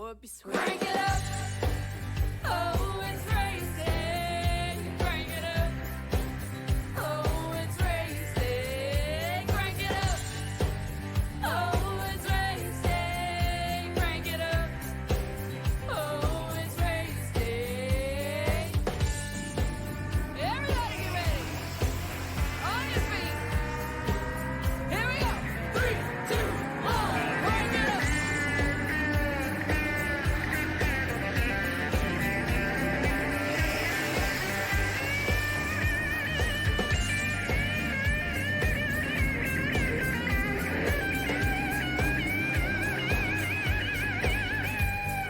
Crank it up. Oh, it's racing. Crank it up. Oh, it's racing. Crank it up. Oh, it's racing. Crank it up. Oh, it's racing. Everybody get ready. On your feet. Here we go. 3, 2, 1. Crank it up.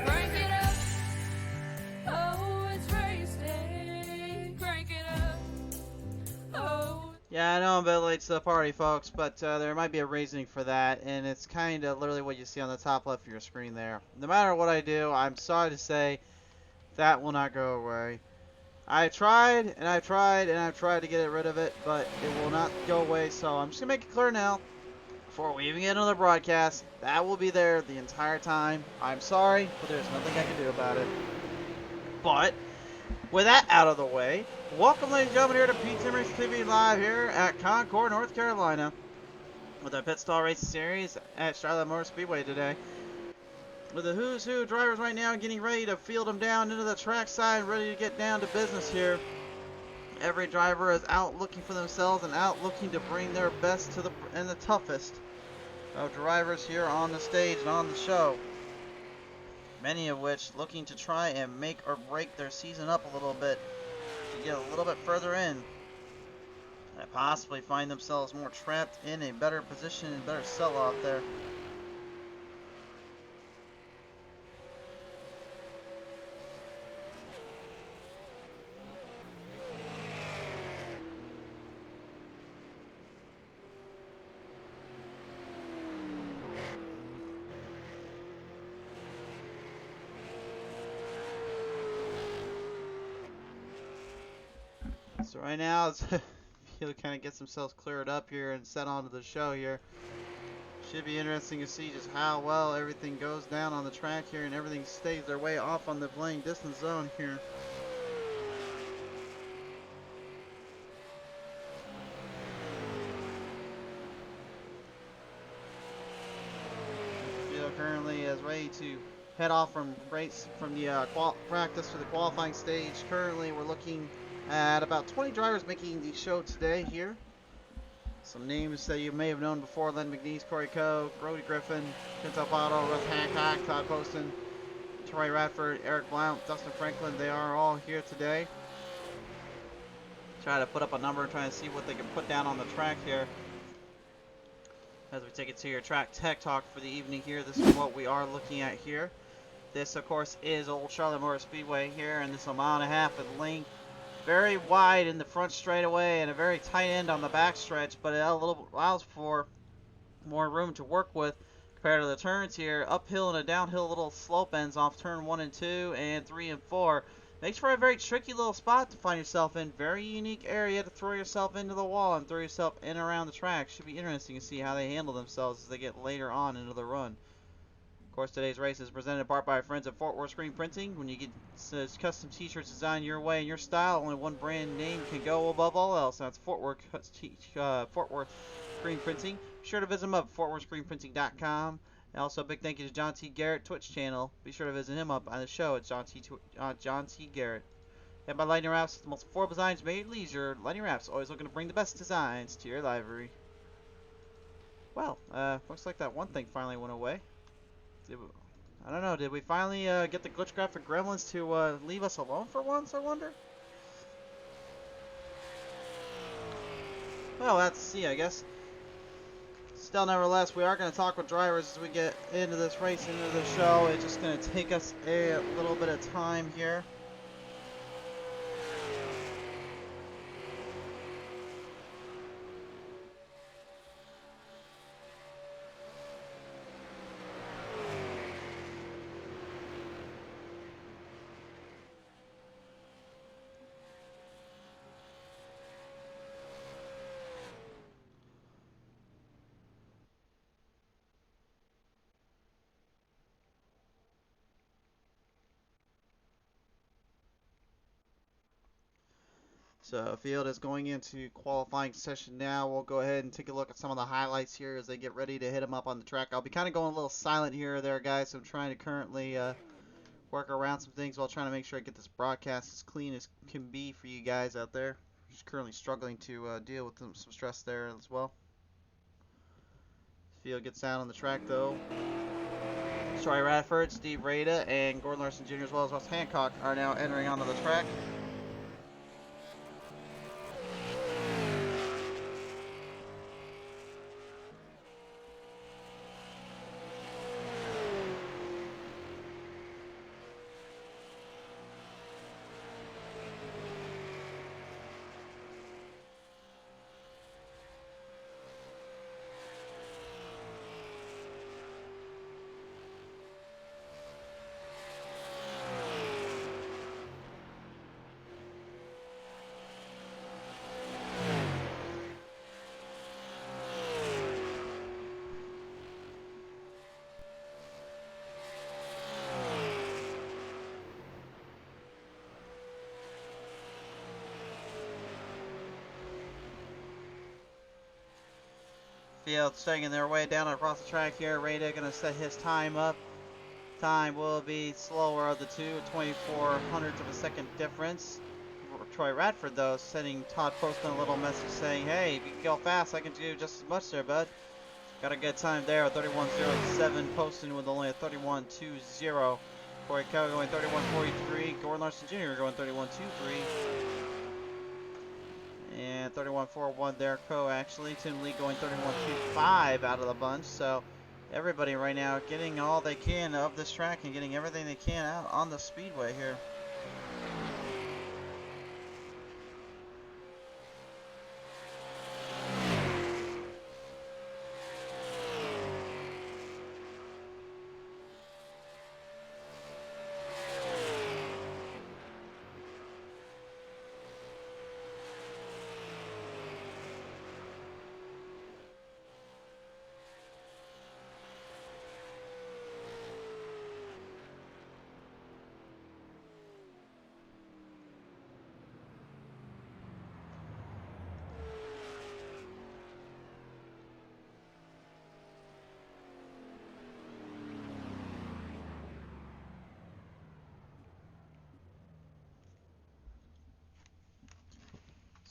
Crank it up. Oh, it's racing. Crank it up. Oh. Yeah, I know I'm a bit late to the party, folks, but there might be a reasoning for that, and it's kind of literally what you see on the top left of your screen there. No matter what I do, I'm sorry to say, that will not go away. I tried, and I've tried, and I've tried to get rid of it, but it will not go away, so I'm just going to make it clear now, before we even get another broadcast, that will be there the entire time. I'm sorry, but there's nothing I can do about it. But with that out of the way, welcome, ladies and gentlemen, here to Pizza Race TV Live here at Concord, North Carolina, with our Pit Stall Racing Series at Charlotte Motor Speedway today. With the who's who drivers right now getting ready to field them down into the track side, ready to get down to business here. Every driver is out looking for themselves and out looking to bring their best to the toughest of drivers here on the stage and on the show. Many of which looking to try and make or break their season up a little bit to get a little bit further in and possibly find themselves more trapped in a better position and better sell-off there. So right now, he'll kind of get themselves cleared up here and set onto the show here. Should be interesting to see just how well everything goes down on the track here and everything stays their way off on the playing distance zone here. Field currently is ready to head off from the practice to the qualifying stage. Currently, we're looking at about 20 drivers making the show today here. Some names that you may have known before: Len McNeese, Corey Coe, Brody Griffin, Vince Alfaro, Russ Hancock, Todd Poston, Troy Radford, Eric Blount, Dustin Franklin. They are all here today. Try to put up a number and try to see what they can put down on the track here. As we take it to your track tech talk for the evening here, this is what we are looking at here. This, of course, is Old Charlotte Motor Speedway here, and this is a 1.5 mile in length. Very wide in the front straightaway and a very tight end on the back stretch, but it allows for more room to work with compared to the turns here. Uphill and a downhill little slope ends off turn 1 and 2 and 3 and 4. Makes for a very tricky little spot to find yourself in. Very unique area to throw yourself into the wall and throw yourself in and around the track. Should be interesting to see how they handle themselves as they get later on into the run. Of course, today's race is presented in part by our friends at Fort Worth Screen Printing. When you get custom t-shirts designed your way and your style, only one brand name can go above all else. That's Fort Worth Screen Printing. Be sure to visit them up at fortworthscreenprinting.com. And also a big thank you to John T. Garrett Twitch channel. Be sure to visit him up on the show at John T. Garrett. And by Lightning Wrapz, the most affordable designs made at leisure. Lightning Wrapz, always looking to bring the best designs to your library. Well, looks like that one thing finally went away. I don't know, did we finally get the glitch graphic gremlins to leave us alone for once, I wonder? Well, let's see, I guess. Still, nevertheless, we are going to talk with drivers as we get into this race, into the show. It's just going to take us a little bit of time here. So field is going into qualifying session now. We'll go ahead and take a look at some of the highlights here as they get ready to hit them up on the track. I'll be kind of going a little silent here or there, guys. So I'm trying to currently work around some things while trying to make sure I get this broadcast as clean as can be for you guys out there. Just currently struggling to deal with some stress there as well. Field gets out on the track though. Troy Radford, Steve Rada, and Gordon Larson Jr. as well as Russ Hancock are now entering onto the track. Field staying their way down across the track here. Rada gonna set his time up. Time will be slower of the two, 24 hundredths of a second difference. Troy Radford though sending Todd Poston a little message saying, hey, if you can go fast, I can do just as much there, bud. Got a good time there, 31.07. Poston with only a 31.20. Corey Kelly going 31.43. Gordon Larson Jr. going 31.23. And 31.41 there, Crow actually. Tim Lee going 31.25 out of the bunch. So everybody right now getting all they can of this track and getting everything they can out on the Speedway here.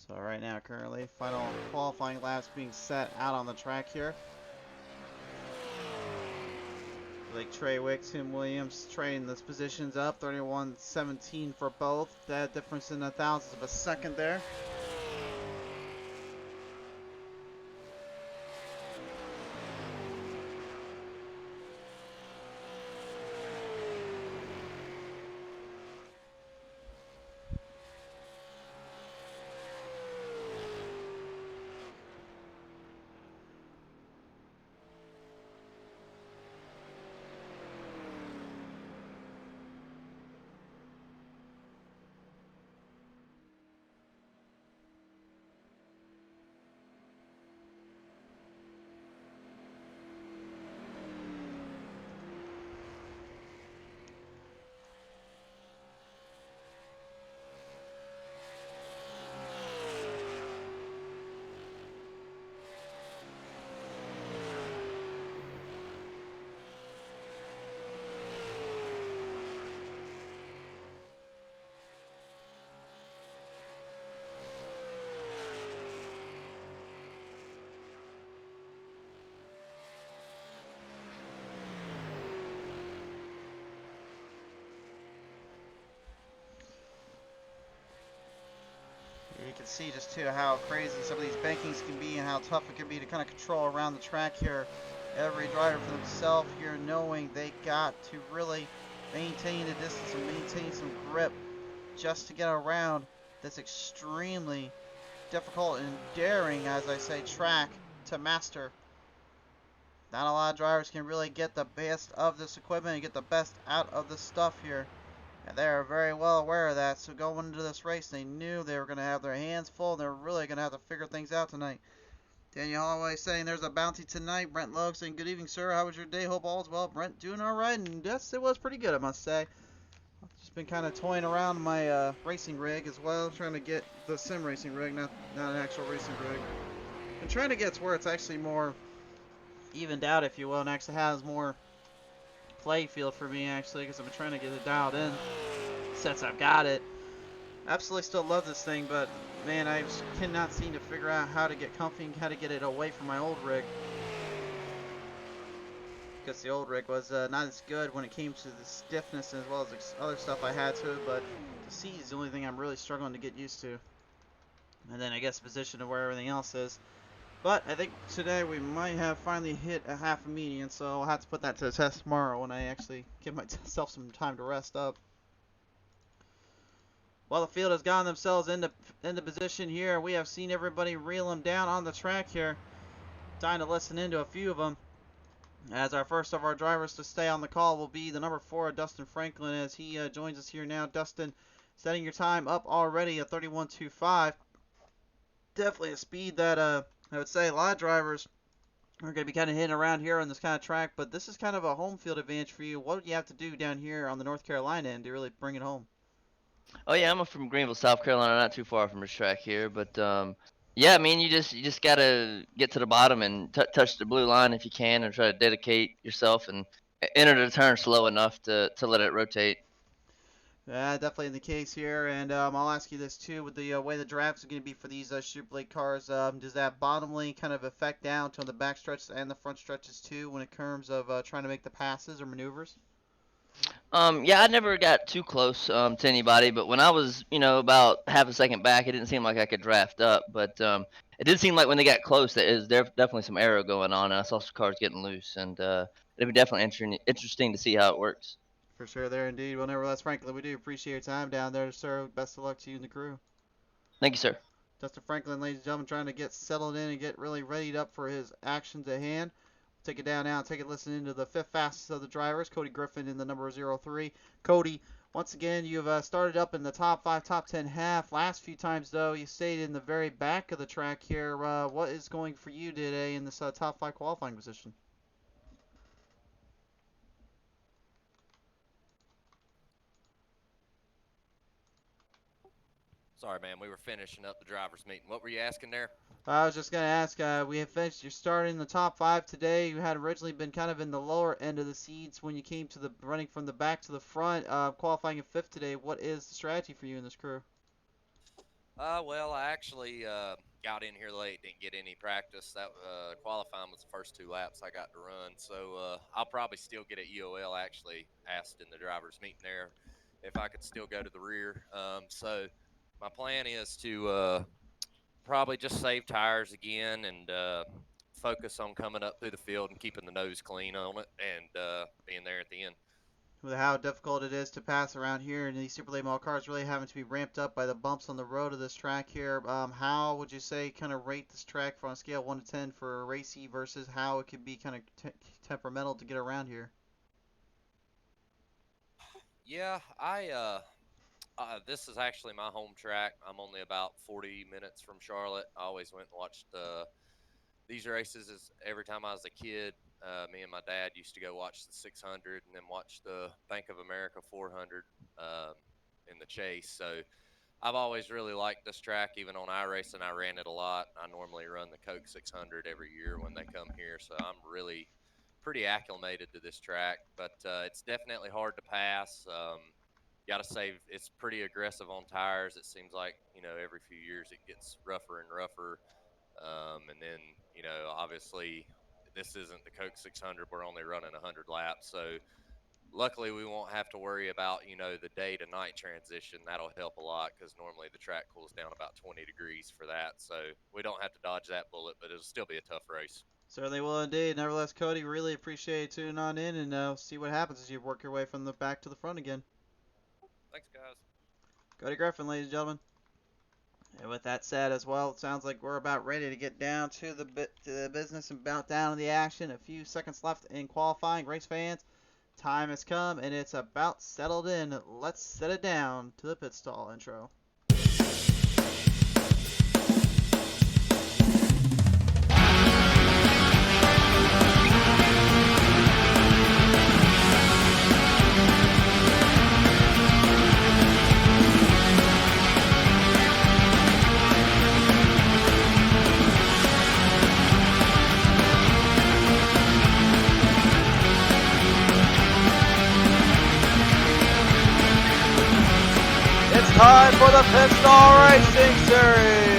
So right now, currently, final qualifying laps being set out on the track here. Like Trey Wick, Tim Williams trading those positions up, 31.17 for both. That difference in a thousandth of a second there. You can see just too how crazy some of these bankings can be and how tough it can be to kind of control around the track here. Every driver for themselves here knowing they got to really maintain a distance and maintain some grip just to get around this extremely difficult and daring, as I say, track to master. Not a lot of drivers can really get the best of this equipment and get the best out of this stuff here. And they are very well aware of that. So going into this race, they knew they were going to have their hands full. They're really going to have to figure things out tonight. Daniel Holloway saying there's a bounty tonight. Brent Logue saying good evening, sir. How was your day? Hope all is well. Brent doing all right. And yes, it was pretty good, I must say. Just been kind of toying around my racing rig as well, trying to get the sim racing rig, not an actual racing rig. I'm trying to get to where it's actually more evened out, if you will, and actually has more play field for me, actually, because I've been trying to get it dialed in since I've got it. Absolutely still love this thing, but man, I just cannot seem to figure out how to get comfy and how to get it away from my old rig. Because the old rig was not as good when it came to the stiffness as well as other stuff I had to it, but the seat is the only thing I'm really struggling to get used to. And then I guess the position of where everything else is. But I think today we might have finally hit a half a median, so I'll have to put that to the test tomorrow when I actually give myself some time to rest up. Well, the field has gotten themselves into position here. We have seen everybody reel them down on the track here. Time to listen into a few of them. As our first of our drivers to stay on the call will be the number 4, Dustin Franklin, as he joins us here now. Dustin, setting your time up already at 31.25. Definitely a speed that I would say a lot of drivers are going to be kind of hitting around here on this kind of track, but this is kind of a home field advantage for you. What do you have to do down here on the North Carolina end to really bring it home? Oh yeah, I'm from Greenville, South Carolina, not too far from this track here. But yeah, I mean, you just gotta get to the bottom and touch the blue line if you can, and try to dedicate yourself and enter the turn slow enough to let it rotate. Yeah, definitely the case here, and I'll ask you this too, with the way the drafts are going to be for these Super Blade cars, does that bottom lane kind of affect down to the back stretches and the front stretches too when it comes of trying to make the passes or maneuvers? Yeah, I never got too close to anybody, but when I was, about half a second back, it didn't seem like I could draft up. But it did seem like when they got close, that is definitely some aero going on, and I saw some cars getting loose, and it'd be definitely interesting to see how it works. For sure there indeed. Well, nevertheless, Franklin, we do appreciate your time down there, sir. Best of luck to you and the crew. Thank you, sir. Dustin Franklin, ladies and gentlemen, trying to get settled in and get really readied up for his actions at hand. Take it down now and take a listen into the 5th fastest of the drivers, Cody Griffin in the number 03. Cody, once again, you've started up in the top 5, top 10 half. Last few times, though, you stayed in the very back of the track here. What is going for you today in this top 5 qualifying position? Sorry, man. We were finishing up the drivers' meeting. What were you asking there? I was just going to ask, we have finished your start in the top 5 today. You had originally been kind of in the lower end of the seeds when you came to the running from the back to the front, qualifying in 5th today. What is the strategy for you and this crew? Well, I actually got in here late, didn't get any practice. That qualifying was the first 2 laps I got to run, so I'll probably still get at EOL. Actually asked in the drivers' meeting there if I could still go to the rear. So my plan is to probably just save tires again and focus on coming up through the field and keeping the nose clean on it and being there at the end. With how difficult it is to pass around here, and these Super Late Model cars really having to be ramped up by the bumps on the road of this track here. How would you say kind of rate this track from a scale of 1 to 10 for racy versus how it could be kind of temperamental to get around here? Yeah, this is actually my home track. I'm only about 40 minutes from Charlotte. I always went and watched these races every time I was a kid. Me and my dad used to go watch the 600 and then watch the Bank of America 400 in the chase. So I've always really liked this track. Even on iRacing, I ran it a lot. I normally run the Coke 600 every year when they come here. So I'm really pretty acclimated to this track. But it's definitely hard to pass. Got to save. It's pretty aggressive on tires. It seems like, every few years it gets rougher and rougher. And then, obviously this isn't the Coke 600. We're only running 100 laps. So luckily we won't have to worry about, the day to night transition. That'll help a lot because normally the track cools down about 20 degrees for that. So we don't have to dodge that bullet, but it'll still be a tough race. Certainly will indeed. Nevertheless, Cody, really appreciate you tuning on in, and see what happens as you work your way from the back to the front again. Thanks, guys. Cody Griffin, ladies and gentlemen. And with that said as well, it sounds like we're about ready to get down to the business and about down to the action. A few seconds left in qualifying. Race fans, time has come and it's about settled in. Let's set it down to the pit stall intro. time for the Pistol Racing Series.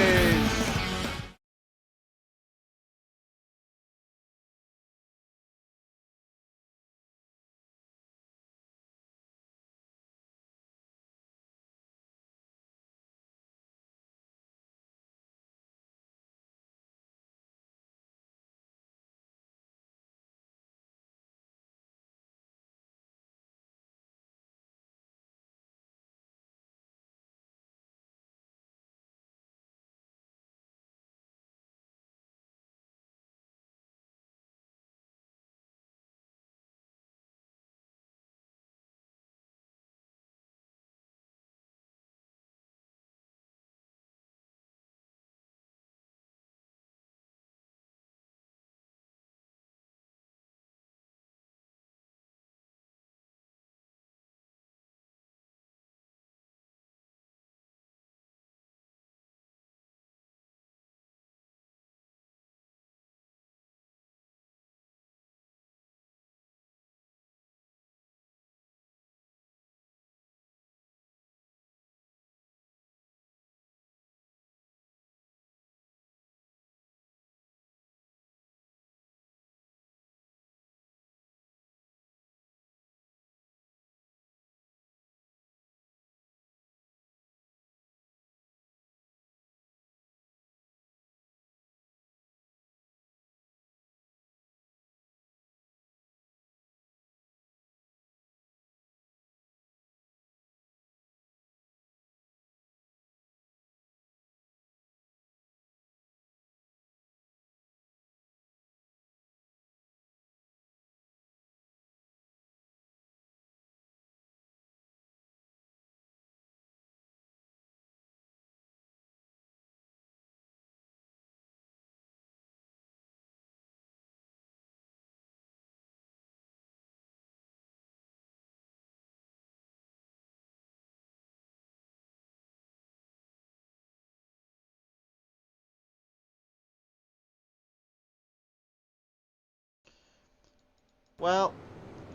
Well,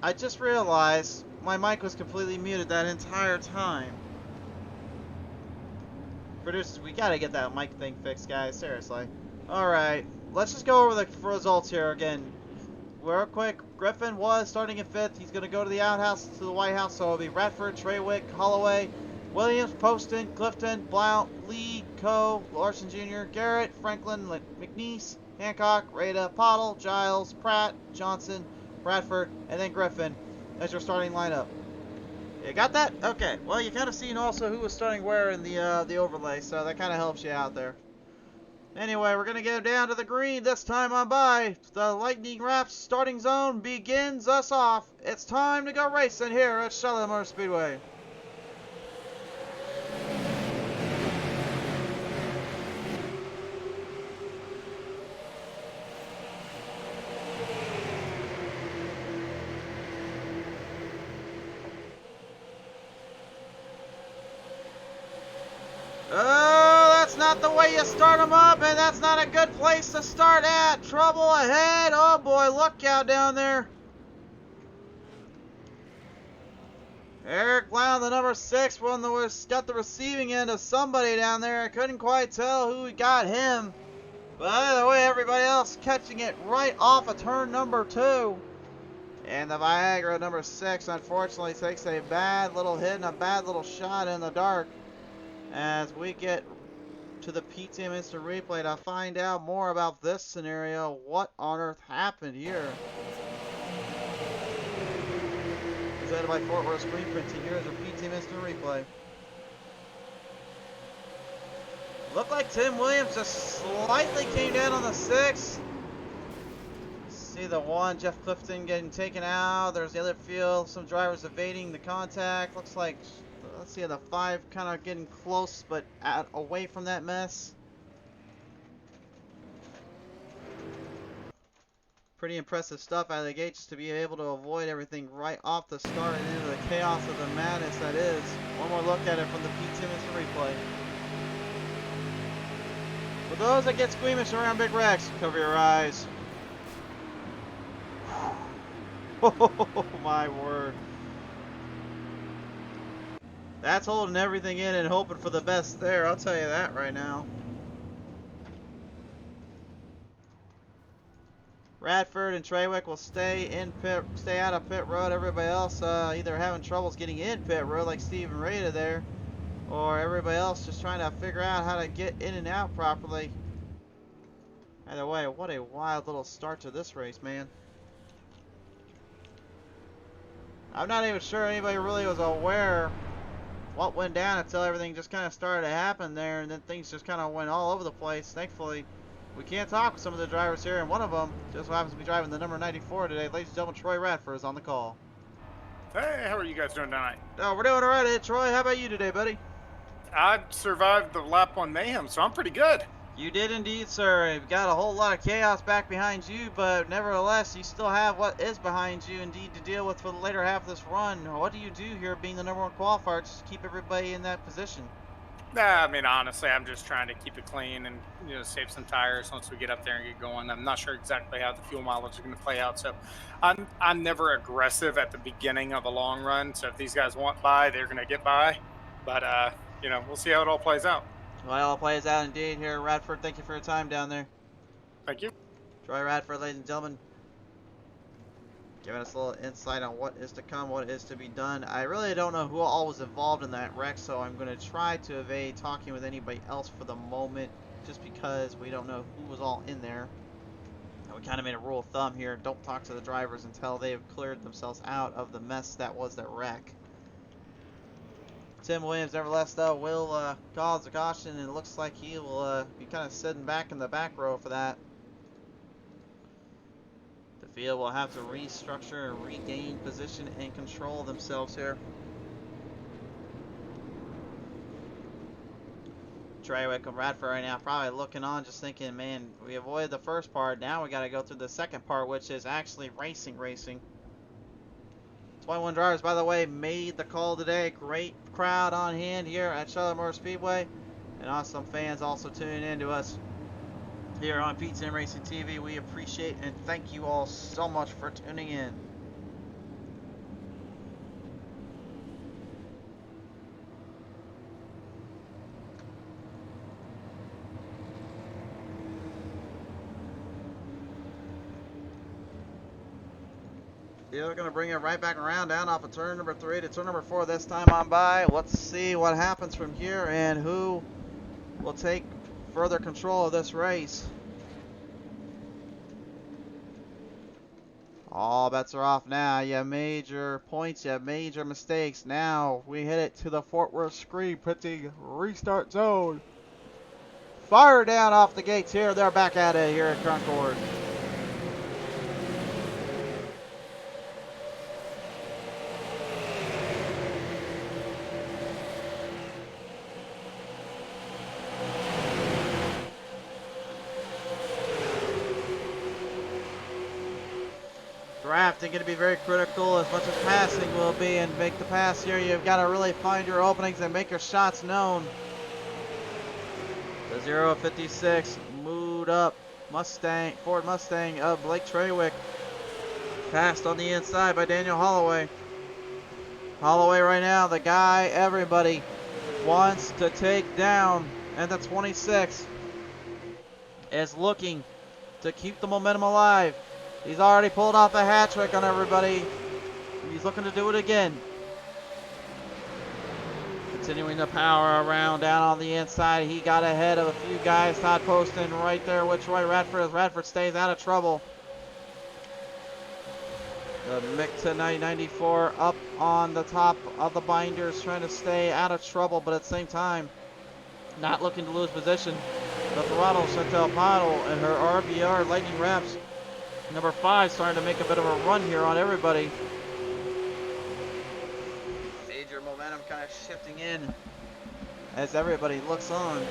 I just realized my mic was completely muted that entire time. Producers, we gotta get that mic thing fixed, guys. Seriously. Alright, let's just go over the results here again. Real quick, Griffin was starting in 5th. He's gonna go to the outhouse, to the White House, so it'll be Radford, Treywick, Holloway, Williams, Poston, Clifton, Blount, Lee, Coe, Larson Jr., Garrett, Franklin, McNeese, Hancock, Rada, Pottle, Giles, Pratt, Johnson, Bradford, and then Griffin as your starting lineup. You got that? Okay. Well, you kind of seen also who was starting where in the overlay, so that kind of helps you out there. Anyway, we're gonna go down to the green this time on by. The Lightning Wrapz starting zone begins us off. It's time to go racing here at Charlotte Motor Speedway. Oh, that's not the way you start them up, and that's not a good place to start at. Trouble ahead. Oh boy, look out down there. Eric Blount, the number 6, got the receiving end of somebody down there. I couldn't quite tell who got him. But either way, everybody else catching it right off of turn number 2. And the Viagra number 6, unfortunately, takes a bad little hit and a bad little shot in the dark. As we get to the PTM Instant Replay to find out more about this scenario. What on earth happened here? Presented by Fort Worth Screen Printing. Here's a PTM Instant Replay. Looked like Tim Williams just slightly came down on the 6. See the 1, Jeff Clifton getting taken out. There's the other field. Some drivers evading the contact. Looks like, let's see, the 5 kind of getting close but away from that mess. Pretty impressive stuff out of the gate just to be able to avoid everything right off the start and into the chaos of the madness that is. One more look at it from the PTM Instant Replay. For those that get squeamish around Big Rex, cover your eyes. Oh my word. That's holding everything in and hoping for the best there. I'll tell you that right now. Radford and Trawick will stay out of pit road. Everybody else either having troubles getting in pit road like Steve and Rita there, or everybody else just trying to figure out how to get in and out properly. Either way, what a wild little start to this race, man. I'm not even sure anybody really was aware what went down until everything just kind of started to happen there, and then things just kind of went all over the place. Thankfully, we can talk with some of the drivers here, and one of them just happens to be driving the number 94 today. Ladies and gentlemen, Troy Radford is on the call. Hey, how are you guys doing tonight? Oh, we're doing all right, Troy. How about you today, buddy? I survived the lap 1 mayhem, so I'm pretty good. You did indeed, sir. You've got a whole lot of chaos back behind you, but nevertheless, you still have what is behind you indeed to deal with for the later half of this run. What do you do here being the number 1 qualifier just to keep everybody in that position? I mean, honestly, I'm just trying to keep it clean and, you know, save some tires once we get up there and get going. I'm not sure exactly how the fuel mileage is going to play out, so I'm never aggressive at the beginning of a long run. So if these guys want by, they're going to get by. But, you know, we'll see how it all plays out. Well, it all plays out indeed here, Radford. Thank you for your time down there. Thank you. Troy Radford, ladies and gentlemen, giving us a little insight on what is to come, what is to be done. I really don't know who all was involved in that wreck, so I'm going to try to evade talking with anybody else for the moment, just because we don't know who was all in there. And we kind of made a rule of thumb here: don't talk to the drivers until they have cleared themselves out of the mess that was that wreck. Tim Williams, nevertheless, though, will call the caution, and it looks like he will be kind of sitting back in the back row for that. The field will have to restructure and regain position and control themselves here. Trawick and Radford right now probably looking on, just thinking, man, we avoided the first part. Now we got to go through the second part, which is actually racing. 21 drivers, by the way, made the call today. Great crowd on hand here at Charlotte Motor Speedway, and awesome fans also tuning in to us here on Pizza and Racing TV. We appreciate and thank you all so much for tuning in. Yeah, we're going to bring it right back around, down off of turn number 3 to turn number 4 this time on by. Let's see what happens from here and who will take further control of this race. All bets are off now. You have major points, you have major mistakes. Now we hit it to the Fort Worth screen, putting restart zone. Fire down off the gates here. They're back at it here at Concord. Drafting going to be very critical as much as passing will be, and make the pass here. You've got to really find your openings and make your shots known. The 056 moved up Ford Mustang of Blake Trawick. Passed on the inside by Daniel Holloway. Holloway right now, the guy everybody wants to take down, and the 26 is looking to keep the momentum alive. He's already pulled off a hat trick on everybody. He's looking to do it again. Continuing to power around down on the inside. He got ahead of a few guys. Todd Poston right there with Troy Radford as Radford stays out of trouble. The Mick 94 up on the top of the binders, trying to stay out of trouble, but at the same time, not looking to lose position. The throttle, Chantel Pottle and her RBR Lightning Wrapz. Number 5 starting to make a bit of a run here on everybody. Major momentum kind of shifting in as everybody looks on.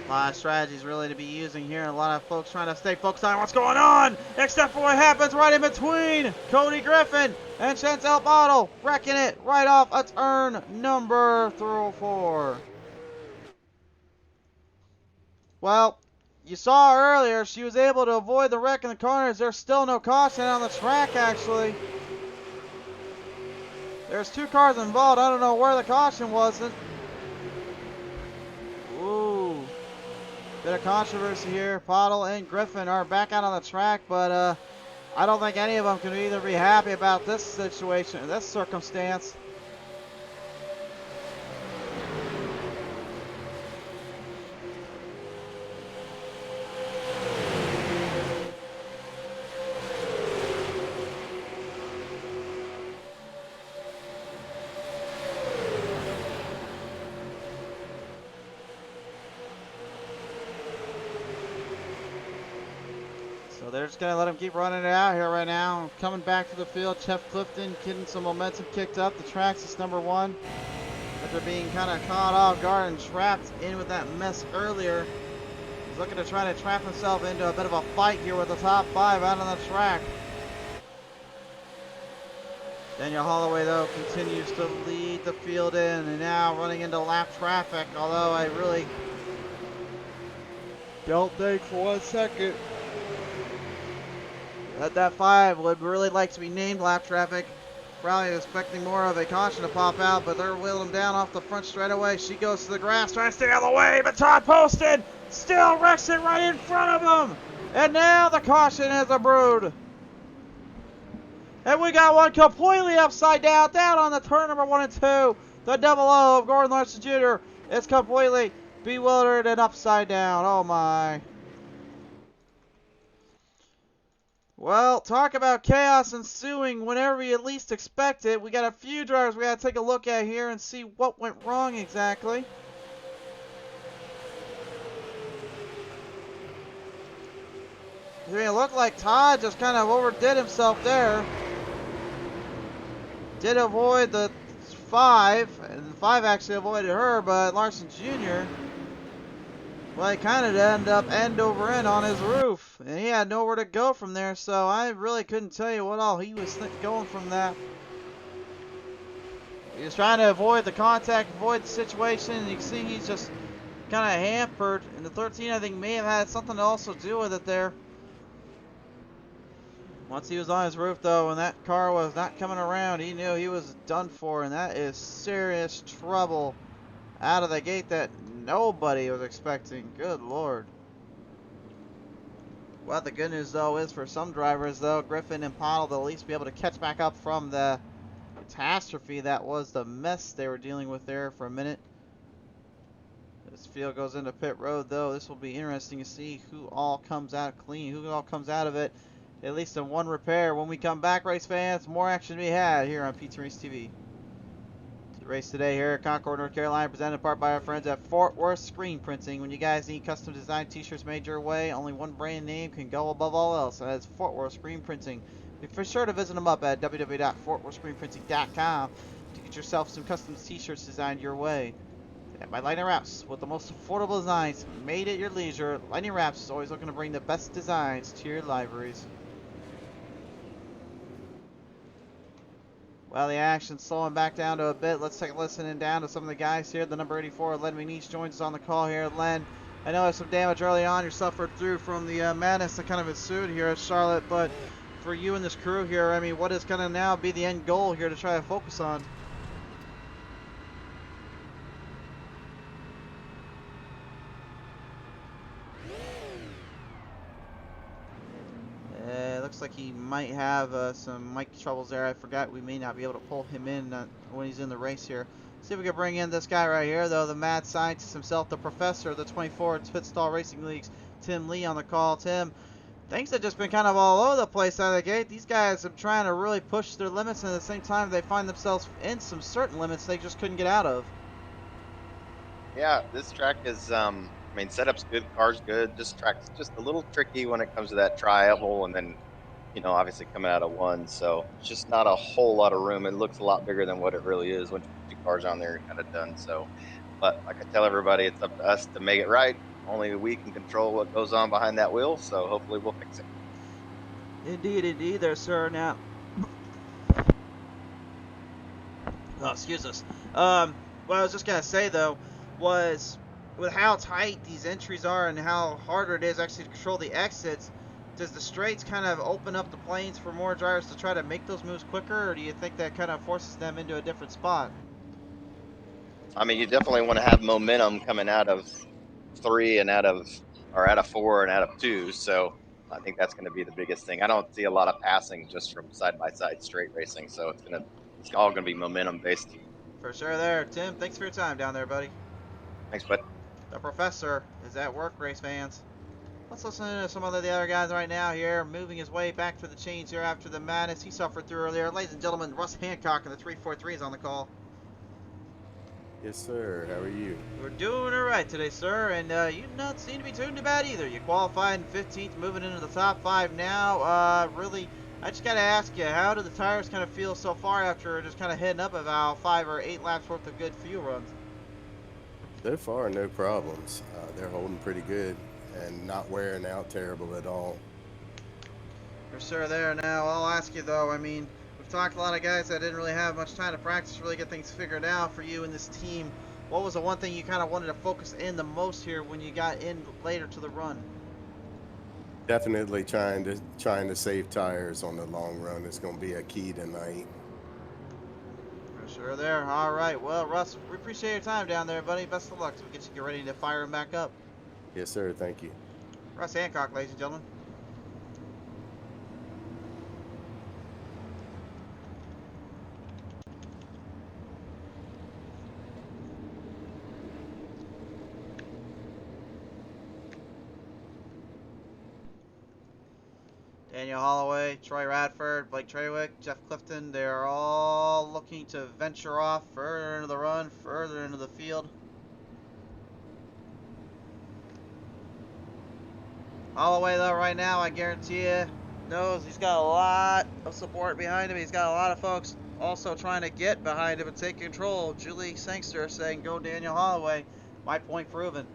A lot of strategies really to be using here, and a lot of folks trying to stay focused on what's going on, except for what happens right in between Cody Griffin and Chantel Bottle, wrecking it right off a turn number 4. Well, you saw earlier, she was able to avoid the wreck in the corners. There's still no caution on the track, actually. There's 2 cars involved. I don't know where the caution wasn't. Ooh. Bit of controversy here. Pottle and Griffin are back out on the track, but I don't think any of them can either be happy about this situation, this circumstance. So they're just going to let him keep running it out here right now. Coming back to the field, Jeff Clifton getting some momentum kicked up. The tracks is number 1. After being kind of caught off guard and trapped in with that mess earlier. He's looking to try to trap himself into a bit of a fight here with the top 5 out on the track. Daniel Holloway, though, continues to lead the field in and now running into lap traffic. Although I really don't think for 1 second that 5 would really like to be named lap traffic. Probably expecting more of a caution to pop out, but they're wheeling him down off the front straightaway. She goes to the grass, trying to stay out of the way, but Todd Poston still wrecks it right in front of him. And now the caution is abroad. And we got one completely upside down on the turn number 1 and 2. The double O of Gordon Larson Jr. is completely bewildered and upside down. Oh my. Well, talk about chaos ensuing whenever you least expect it. We got a few drivers we got to take a look at here and see what went wrong exactly. I mean, it looked like Todd just kind of overdid himself there. Did avoid the 5, and the 5 actually avoided her, but Larson Jr., well, he kind of ended up end over end on his roof, and he had nowhere to go from there, so I really couldn't tell you what all he was going from that. He was trying to avoid the contact, avoid the situation, and you can see he's just kind of hampered, and the 13, I think, may have had something to also do with it there. Once he was on his roof, though, and that car was not coming around, he knew he was done for, and that is serious trouble out of the gate that nobody was expecting. Good Lord. Well, the good news, though, is for some drivers, though, Griffin and Pottle, they'll at least be able to catch back up from the catastrophe that was the mess they were dealing with there for a minute. This field goes into pit road, though. This will be interesting to see who all comes out clean, who all comes out of it, at least in one repair. When we come back, race fans, more action to be had here on Pizza Race TV. Race today here at Concord, North Carolina, presented in part by our friends at Fort Worth Screen Printing. When you guys need custom designed t-shirts made your way, only one brand name can go above all else, and that's Fort Worth Screen Printing. Be sure to visit them up at www.fortworthscreenprinting.com to get yourself some custom t-shirts designed your way. And by Lightning Wrapz, with the most affordable designs made at your leisure, Lightning Wrapz is always looking to bring the best designs to your libraries. Well, the action's slowing back down to a bit. Let's take a listen in down to some of the guys here. The number 84, Len McNeach, joins us on the call here. Len, I know there's some damage early on you suffered through from the madness that kind of ensued here at Charlotte, but for you and this crew here, I mean, what is going to now be the end goal here to try to focus on? Looks like he might have some mic troubles there. I forgot we may not be able to pull him in when he's in the race here. See if we can bring in this guy right here, though, the mad scientist himself, the professor of the 24 Pitstall Racing Leagues, Tim Lee, on the call. Tim, things have just been kind of all over the place out of the gate. These guys are trying to really push their limits, and at the same time they find themselves in some certain limits they just couldn't get out of. Yeah, this track is, I mean, setup's good, car's good. This track's just a little tricky when it comes to that tri-oval, and then, you know, obviously coming out of one, so it's just not a whole lot of room. It looks a lot bigger than what it really is. Once you put 2 cars on there, you're kind of done. So, but like I tell everybody, it's up to us to make it right. Only we can control what goes on behind that wheel, so hopefully we'll fix it. Indeed, indeed, there, sir. Now, oh, excuse us. What I was just gonna say though was, with how tight these entries are and how harder it is actually to control the exits, does the straights kind of open up the planes for more drivers to try to make those moves quicker, or do you think that kind of forces them into a different spot? I mean, you definitely want to have momentum coming out of 3 and out of 4 and out of 2. So I think that's going to be the biggest thing. I don't see a lot of passing just from side by side straight racing. So it's all going to be momentum based. For sure there. Tim, thanks for your time down there, buddy. Thanks, bud. The professor is at work, race fans. Let's listen to some of the other guys right now here, moving his way back to the chains here after the madness he suffered through earlier. Ladies and gentlemen, Russ Hancock in the 343 is on the call. Yes, sir. How are you? We're doing all right today, sir, and you not seem to be too bad either. You qualified in 15th, moving into the top 5 now. Really, I just got to ask you, how do the tires kind of feel so far after just kind of heading up about 5 or 8 laps worth of good fuel runs? So far, no problems. They're holding pretty good and not wearing out terrible at all. For sure there. Now, I'll ask you, though, I mean, we've talked to a lot of guys that didn't really have much time to practice, really get things figured out for you and this team. What was the one thing you kind of wanted to focus in the most here when you got in later to the run? Definitely trying to save tires on the long run is going to be a key tonight. For sure there. All right. Well, Russ, we appreciate your time down there, buddy. Best of luck so we get ready to fire him back up. Yes, sir. Thank you. Russ Hancock, ladies and gentlemen. Daniel Holloway, Troy Radford, Blake Trawick, Jeff Clifton, they're all looking to venture off further into the run, further into the field. Holloway, though, right now, I guarantee you, knows he's got a lot of support behind him. He's got a lot of folks also trying to get behind him and take control. Julie Sangster saying, go Daniel Holloway. My point proven.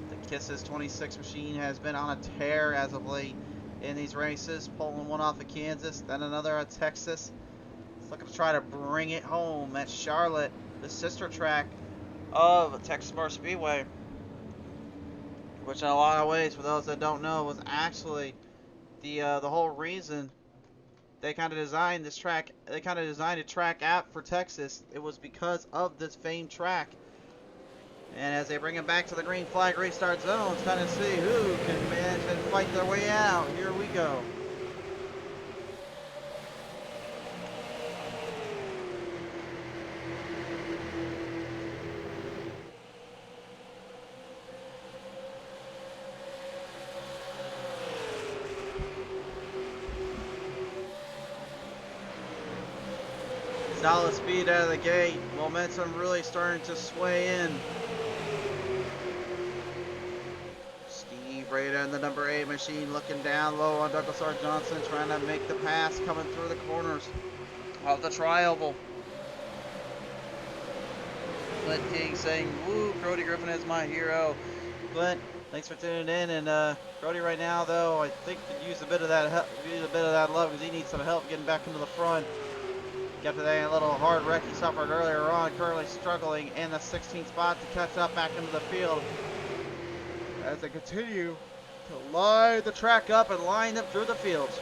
The Kisses 26 machine has been on a tear as of late in these races, pulling one off of Kansas, then another at Texas. It's looking to try to bring it home at Charlotte, the sister track of Texas Motor Speedway, which in a lot of ways, for those that don't know, was actually the whole reason they kind of designed this track. They kind of designed a track app for Texas. It was because of this famed track. And as they bring it back to the green flag restart zone, it's kind of see who can manage and fight their way out. Here we go. Solid speed out of the gate. Momentum really starting to sway in. Steve Rada in the number 8 machine looking down low on Douglas R. Johnson, trying to make the pass coming through the corners of the tri-oval. Clint King saying, woo, Cody Griffin is my hero. Clint, thanks for tuning in. And Cody right now, though, I think could use a bit of that help, love, because he needs some help getting back into the front. Got to that little hard wreck he suffered earlier on, currently struggling in the 16th spot to catch up back into the field as they continue to line the track up and line them through the fields.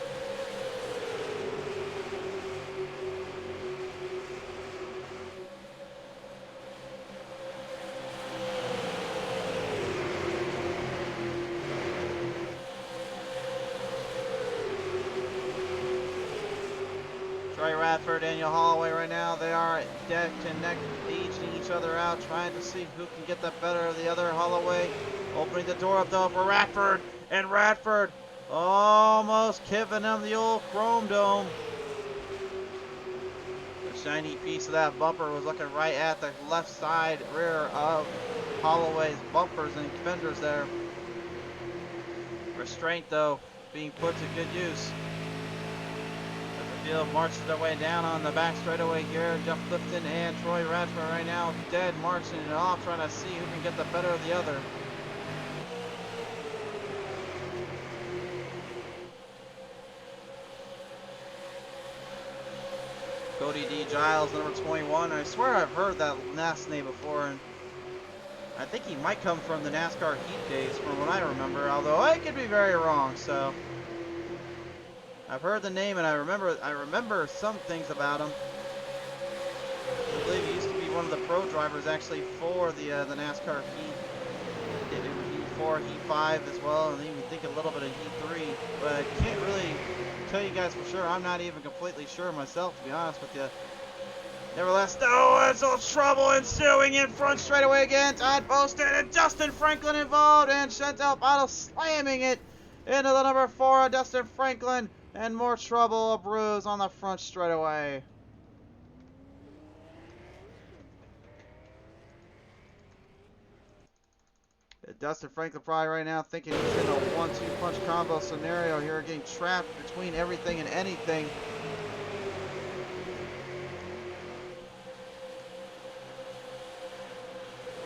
Troy Radford, Daniel Holloway right now, they are dead aging each other out, trying to see who can get the better of the other. Holloway opening the door up though for Radford, and Radford almost giving him the old chrome dome. The shiny piece of that bumper was looking right at the left side rear of Holloway's bumpers and fenders there. Restraint though being put to good use. Field marches their way down on the back straightaway here. Jeff Clifton and Troy Radford right now dead marching it off, trying to see who can get the better of the other. Cody D. Giles, number 21. I swear I've heard that last name before. And I think he might come from the NASCAR Heat days, from what I remember, although I could be very wrong. So I've heard the name, and I remember some things about him. I believe he used to be one of the pro drivers actually for the NASCAR Heat. Did Heat 4, Heat 5 as well, and even think a little bit of Heat 3. But I can't really tell you guys for sure. I'm not even completely sure myself, to be honest with you. Nevertheless, no, there's a trouble ensuing in front straightaway again. Todd Poston and Dustin Franklin involved, and Chantel Bottle slamming it into the number 4 of Dustin Franklin, and more trouble, a bruise on the front straightaway. Dustin Franklin probably right now thinking he's in a 1-2 punch combo scenario here, getting trapped between everything and anything.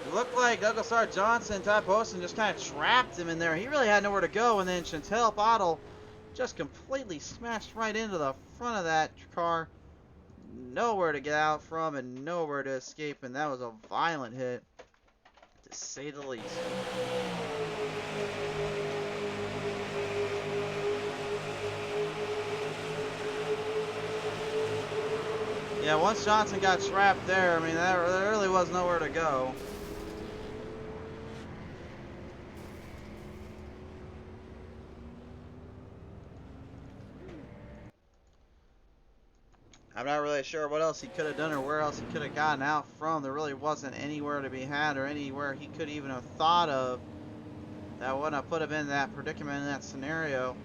It looked like Douglas R. Johnson and Todd Poston just kind of trapped him in there. He really had nowhere to go, and then Chantel Bottle just completely smashed right into the front of that car. Nowhere to get out from and nowhere to escape, and that was a violent hit, to say the least. Yeah, once Johnson got trapped there, I mean, there really was nowhere to go. I'm not really sure what else he could have done or where else he could have gotten out from. There really wasn't anywhere to be had or anywhere he could even have thought of that wouldn't have put him in that predicament, in that scenario.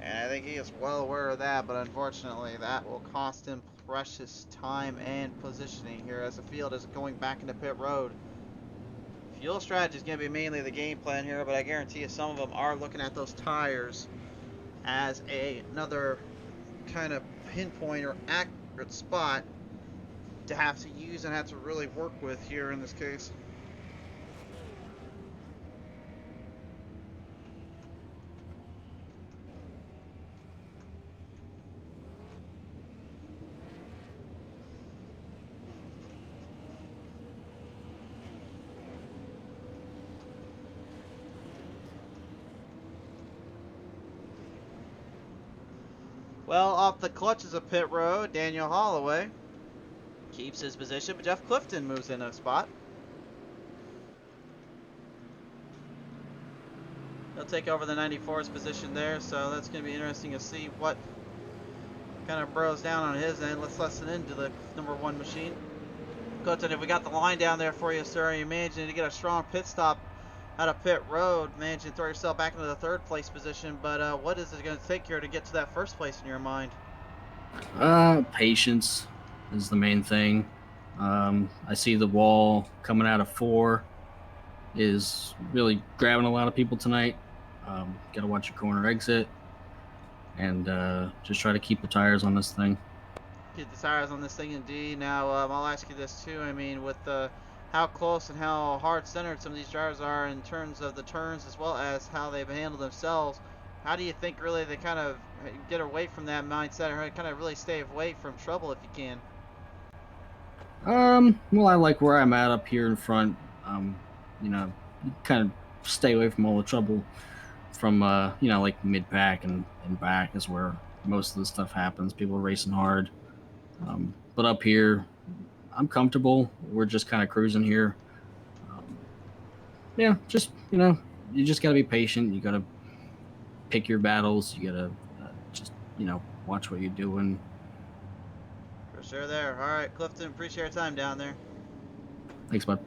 And I think he is well aware of that, but unfortunately that will cost him precious time and positioning here as the field is going back into pit road. Fuel strategy is going to be mainly the game plan here, but I guarantee you some of them are looking at those tires as another kind of pinpoint or accurate spot to have to use and have to really work with here in this case. Well, off the clutches of pit road, Daniel Holloway keeps his position, but Jeff Clifton moves in a spot. He'll take over the 94's position there, so that's going to be interesting to see what kind of burrows down on his end. Let's listen into the number 1 machine. Clifton, if we got the line down there for you, sir, you managed to get a strong pit stop out of pit road, managed to throw yourself back into the 3rd place position, but what is it going to take here to get to that 1st place in your mind? Patience is the main thing. I see the wall coming out of 4 is really grabbing a lot of people tonight. Got to watch your corner exit and just try to keep the tires on this thing. Keep the tires on this thing indeed. Now, I'll ask you this too. I mean, with how close and how hard-centered some of these drivers are in terms of the turns as well as how they've handled themselves, how do you think really they kind of get away from that mindset or kind of really stay away from trouble if you can? Well, I like where I'm at up here in front. You know, kind of stay away from all the trouble from, you know, like mid-pack and back is where most of the stuff happens. People are racing hard. But up here, I'm comfortable. We're just kind of cruising here. Yeah, just, you know, you just got to be patient. You got to pick your battles. You got to just, you know, watch what you're doing. For sure there. All right, Clifton, appreciate your time down there. Thanks, bud.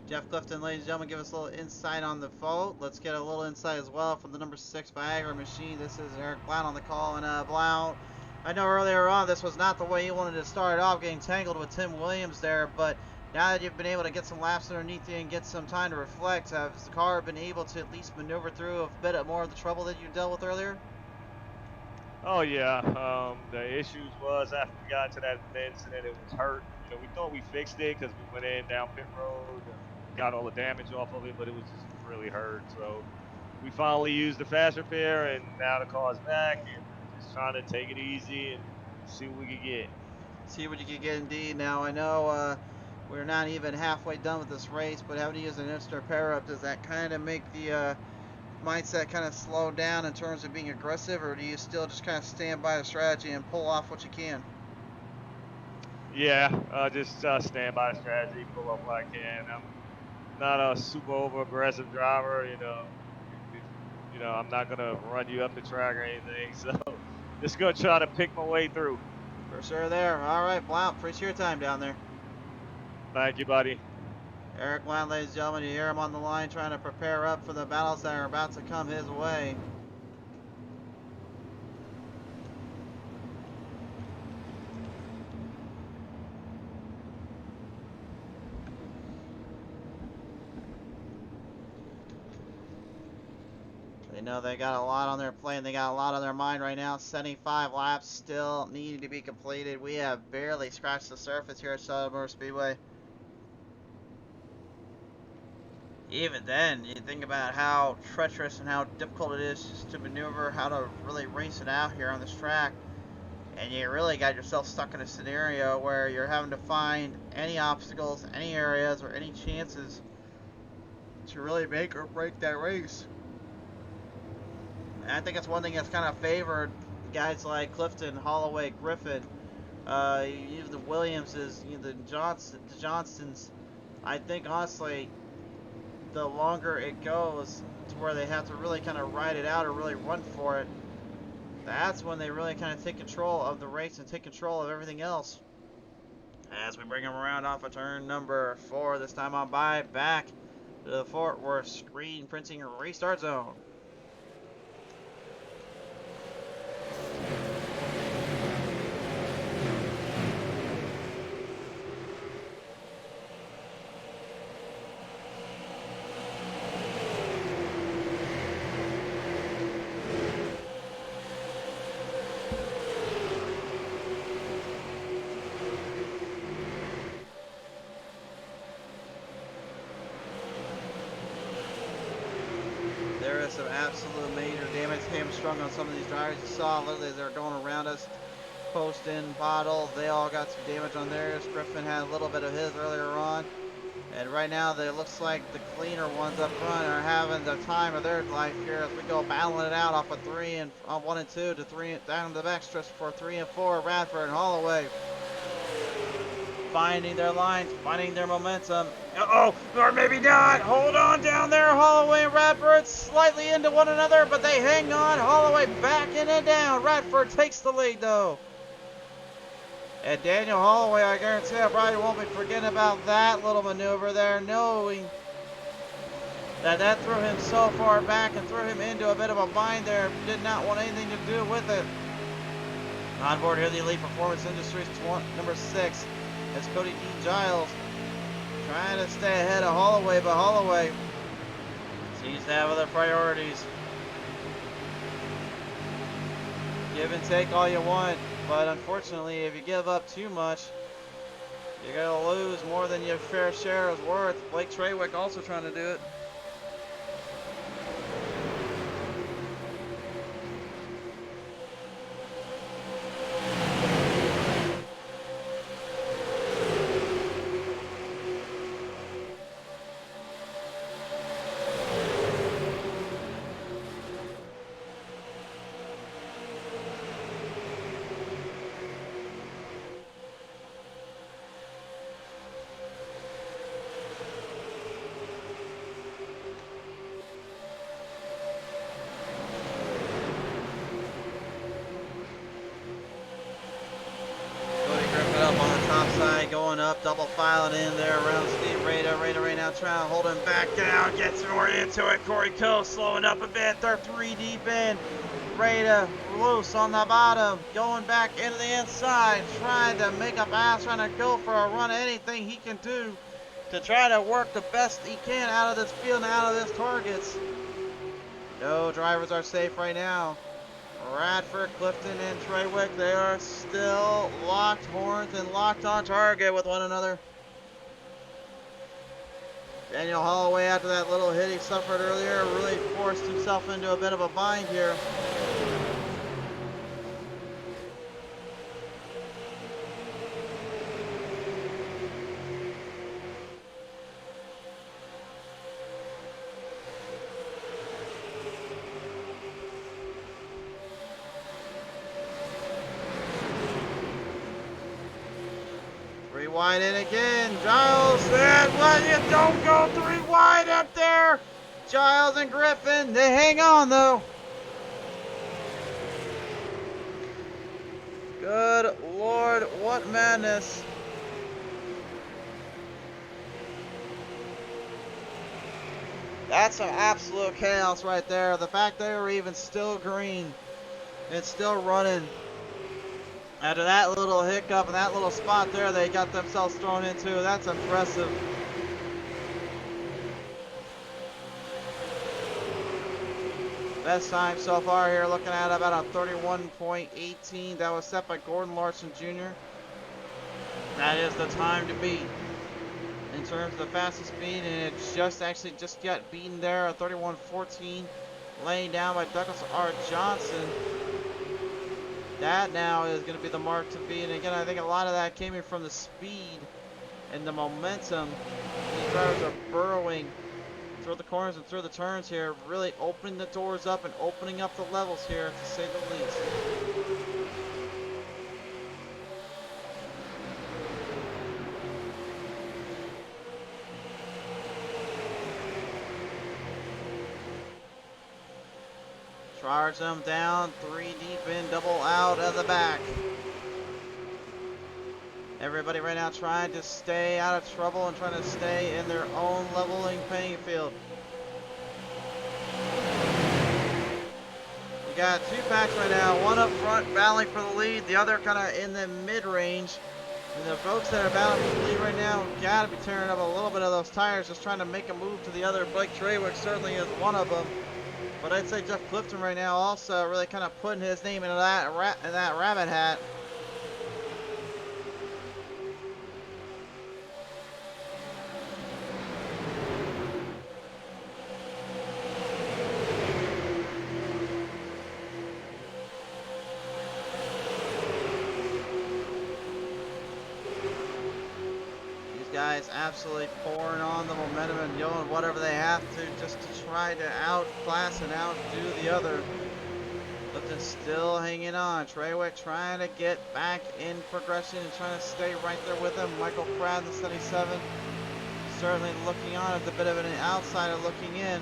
Jeff Clifton, ladies and gentlemen, give us a little insight on the vote. Let's get a little insight as well from the number 6 Viagra machine. This is Eric Blount on the call. And Blount, I know earlier on this was not the way you wanted to start off, getting tangled with Tim Williams there, but now that you've been able to get some laps underneath you and get some time to reflect, has the car been able to at least maneuver through a bit more of the trouble that you dealt with earlier? Oh yeah, the issues was after we got into that incident, it was hurt. You know, we thought we fixed it because we went in down pit road, and got all the damage off of it, but it was just really hurt. So we finally used the fast repair, and now the car's back, and we're just trying to take it easy and see what we can get. See what you can get indeed. Now I know we're not even halfway done with this race, but having to use an instant repair up, does that kind of make the mindset kind of slow down in terms of being aggressive, or do you still just kind of stand by the strategy and pull off what you can? Yeah, just stand by the strategy, pull up what I can. I'm not a super over aggressive driver, you know, I'm not gonna run you up the track or anything. So just gonna try to pick my way through. For sure there. All right, Blount, appreciate your time down there. Thank you, buddy. Eric Blount, ladies and gentlemen, you hear him on the line trying to prepare up for the battles that are about to come his way. They know they got a lot on their plate and they got a lot on their mind right now. 75 laps still needing to be completed. We have barely scratched the surface here at Charlotte Motor Speedway. Even then, you think about how treacherous and how difficult it is just to maneuver, how to really race it out here on this track. And you really got yourself stuck in a scenario where you're having to find any obstacles, any areas, or any chances to really make or break that race. And I think it's one thing that's kind of favored guys like Clifton, Holloway, Griffin, even the Williamses, the Johnstons. I think honestly, the longer it goes to where they have to really kind of ride it out or really run for it, that's when they really kind of take control of the race and take control of everything else. As we bring them around off of turn number 4, this time on by back to the Fort Worth screen printing restart zone. There is some absolute major damage hamstrung on some of these drivers. You saw literally as they were going around us, post in bottle, they all got some damage on theirs. Griffin had a little bit of his earlier on. And right now, it looks like the cleaner ones up front are having the time of their life here as we go battling it out off of 1 and 2 to 3 down the backstretch for 3 and 4. Radford and Holloway finding their lines, finding their momentum. Uh-oh, or maybe not. Hold on down there. Holloway and Radford slightly into one another, but they hang on. Holloway backing it down. Radford takes the lead, though. And Daniel Holloway, I guarantee I probably won't be forgetting about that little maneuver there, knowing that threw him so far back and threw him into a bit of a bind there. Did not want anything to do with it. On board here, the Elite Performance Industries number 6. It's Cody D. Giles trying to stay ahead of Holloway, but Holloway seems to have other priorities. Give and take all you want, but unfortunately, if you give up too much, you're going to lose more than your fair share is worth. Blake Traywick also trying to do it. Going up, double filing in there around Steve Rada. Rada right now trying to hold him back down, gets more into it. Corey Coe slowing up a bit. They're 3 deep in. Rada loose on the bottom, going back into the inside, trying to make a pass, trying to go for a run. Anything he can do to try to work the best he can out of this field and out of this targets. No drivers are safe right now. Radford, Clifton, and Traywick, they are still locked horns and locked on target with one another. Daniel Holloway, after that little hit he suffered earlier, really forced himself into a bit of a bind here. wide in again. Giles said, "What? You don't go 3 wide up there." Giles and Griffin, they hang on though. Good Lord, what madness. That's some absolute chaos right there. The fact they were even still green and still running. After that little hiccup and that little spot there they got themselves thrown into, that's impressive. Best time so far here, looking at about a 31.18. That was set by Gordon Larson Jr. That is the time to beat in terms of the fastest speed, and it's just got beaten there, a 31.14, laying down by Douglas R. Johnson. That now is going to be the mark to beat, and again, I think a lot of that came in from the speed and the momentum. These drivers are burrowing through the corners and through the turns here, really opening the doors up and opening up the levels here, to say the least. Charge them down, 3 deep in, double out of the back. Everybody right now trying to stay out of trouble and trying to stay in their own leveling playing field. We got 2 packs right now, one up front battling for the lead, the other kind of in the mid-range. And the folks that are battling for the lead right now got to be tearing up a little bit of those tires, just trying to make a move to the other. Blake Traywick certainly is one of them. But I'd say Jeff Clifton right now also really kind of putting his name into that rabbit hat. Guys absolutely pouring on the momentum and doing whatever they have to just to try to outclass and outdo the other. Clifton still hanging on. Traywick trying to get back in progression and trying to stay right there with him. Michael Pratt, the 77, certainly looking on as a bit of an outsider looking in.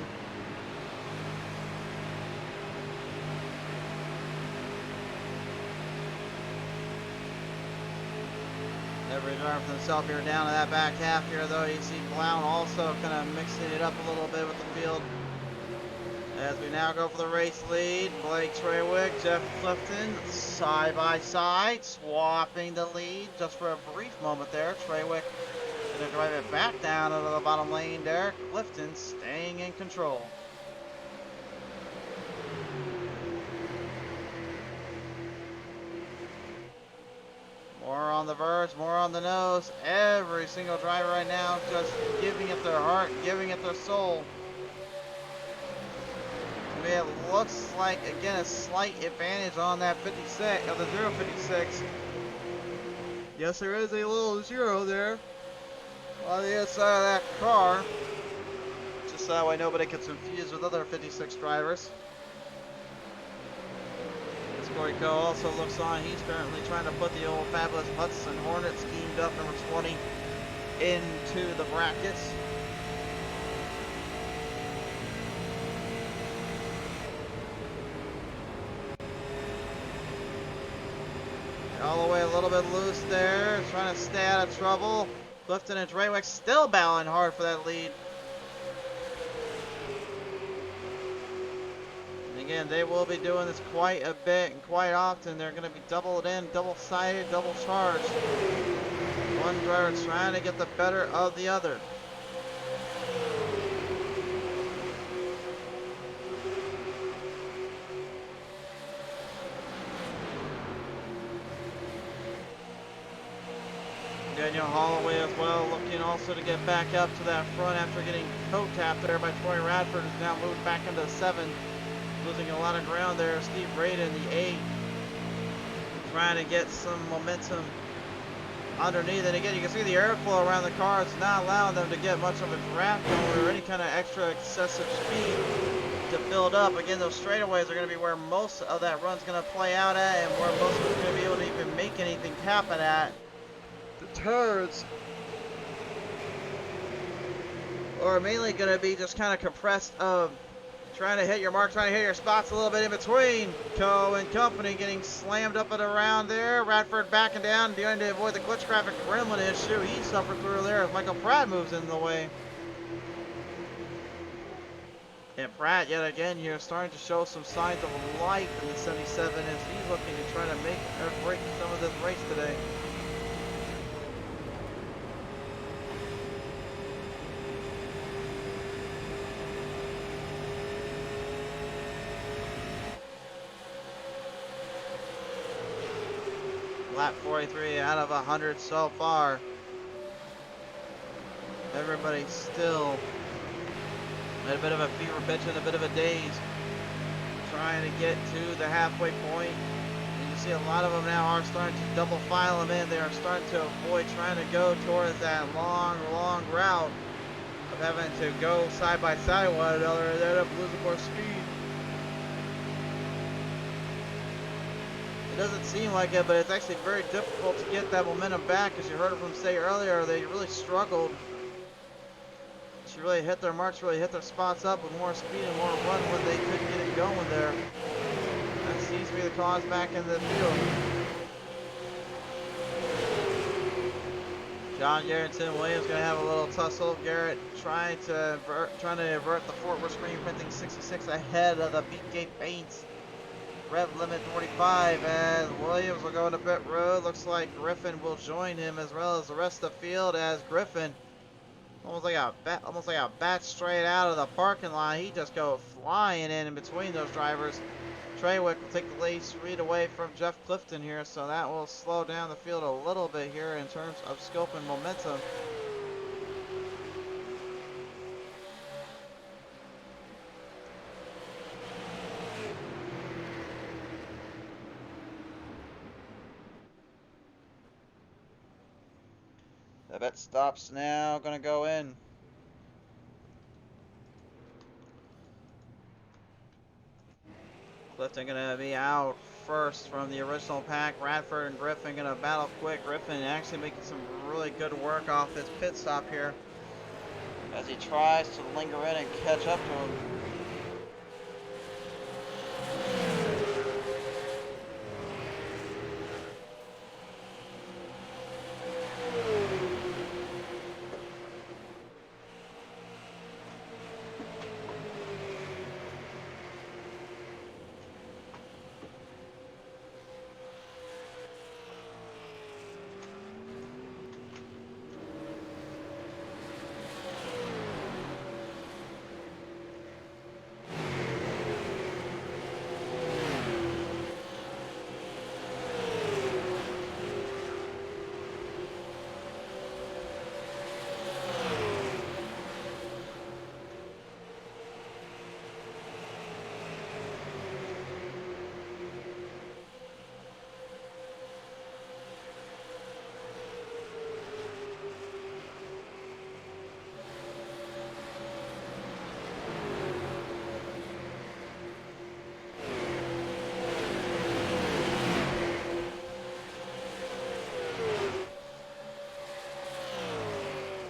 Every driver for themselves here down to that back half here, though. You see Blount also kind of mixing it up a little bit with the field. As we now go for the race lead, Blake Traywick, Jeff Clifton, side by side, swapping the lead just for a brief moment there. Traywick going to drive it back down into the bottom lane there. Clifton staying in control. More on the verge, more on the nose. Every single driver right now just giving it their heart, giving it their soul. I mean, it looks like, again, a slight advantage on that 56, of the 056. Yes, there is a little 0 there on the inside of that car. Just so that way nobody gets confused with other 56 drivers. Corey Coe also looks on. He's currently trying to put the old fabulous Hudson Hornet schemed up number 20 into the brackets. All the way a little bit loose there, trying to stay out of trouble. Clifton and Traywick still battling hard for that lead. Again, they will be doing this quite a bit and quite often. They're going to be doubled in, double-sided, double charged. One driver trying to get the better of the other. Daniel Holloway as well, looking also to get back up to that front after getting toe-tapped there by Troy Radford, who's now moved back into 7. Losing a lot of ground there. Steve Braden, the 8, trying to get some momentum underneath. And again, you can see the airflow around the car. It's not allowing them to get much of a draft going or any kind of extra excessive speed to build up. Again, those straightaways are going to be where most of that run's going to play out at and where most of it's going to be able to even make anything happen at. The turns are mainly going to be just kind of compressed of trying to hit your mark, trying to hit your spots a little bit in between. Co and company getting slammed up and around there. Radford backing down, trying to avoid the glitch graphic gremlin issue. He suffered through there as Michael Pratt moves in the way. And Pratt, yet again, here starting to show some signs of life in the 77 as he's looking to try to make or break some of this race today. Lap 43 out of 100 so far. Everybody's still at a bit of a fever pitch and a bit of a daze, trying to get to the halfway point. And you see a lot of them now are starting to double file them in. They are starting to avoid trying to go towards that long route of having to go side by side with one another and end up losing more speed. It doesn't seem like it, but it's actually very difficult to get that momentum back. As you heard from say earlier, they really struggled to really hit their marks, really hit their spots up with more speed and more run when they couldn't get it going there. That seems to be the cause back in the field. John Garrett and Tim Williams gonna have a little tussle. Garrett trying to avert the forward screen printing 66 ahead of the Beatgate paints. Rev limit 45 as Williams will go into pit road. Looks like Griffin will join him as well as the rest of the field as Griffin almost like a bat straight out of the parking lot. He just go flying in between those drivers. Treywick will take the lead away from Jeff Clifton here, so that will slow down the field a little bit here in terms of scope and momentum. The vet stops now, gonna go in. Clifton gonna be out first from the original pack. Radford and Griffin gonna battle quick. Griffin actually making some really good work off his pit stop here as he tries to linger in and catch up to him.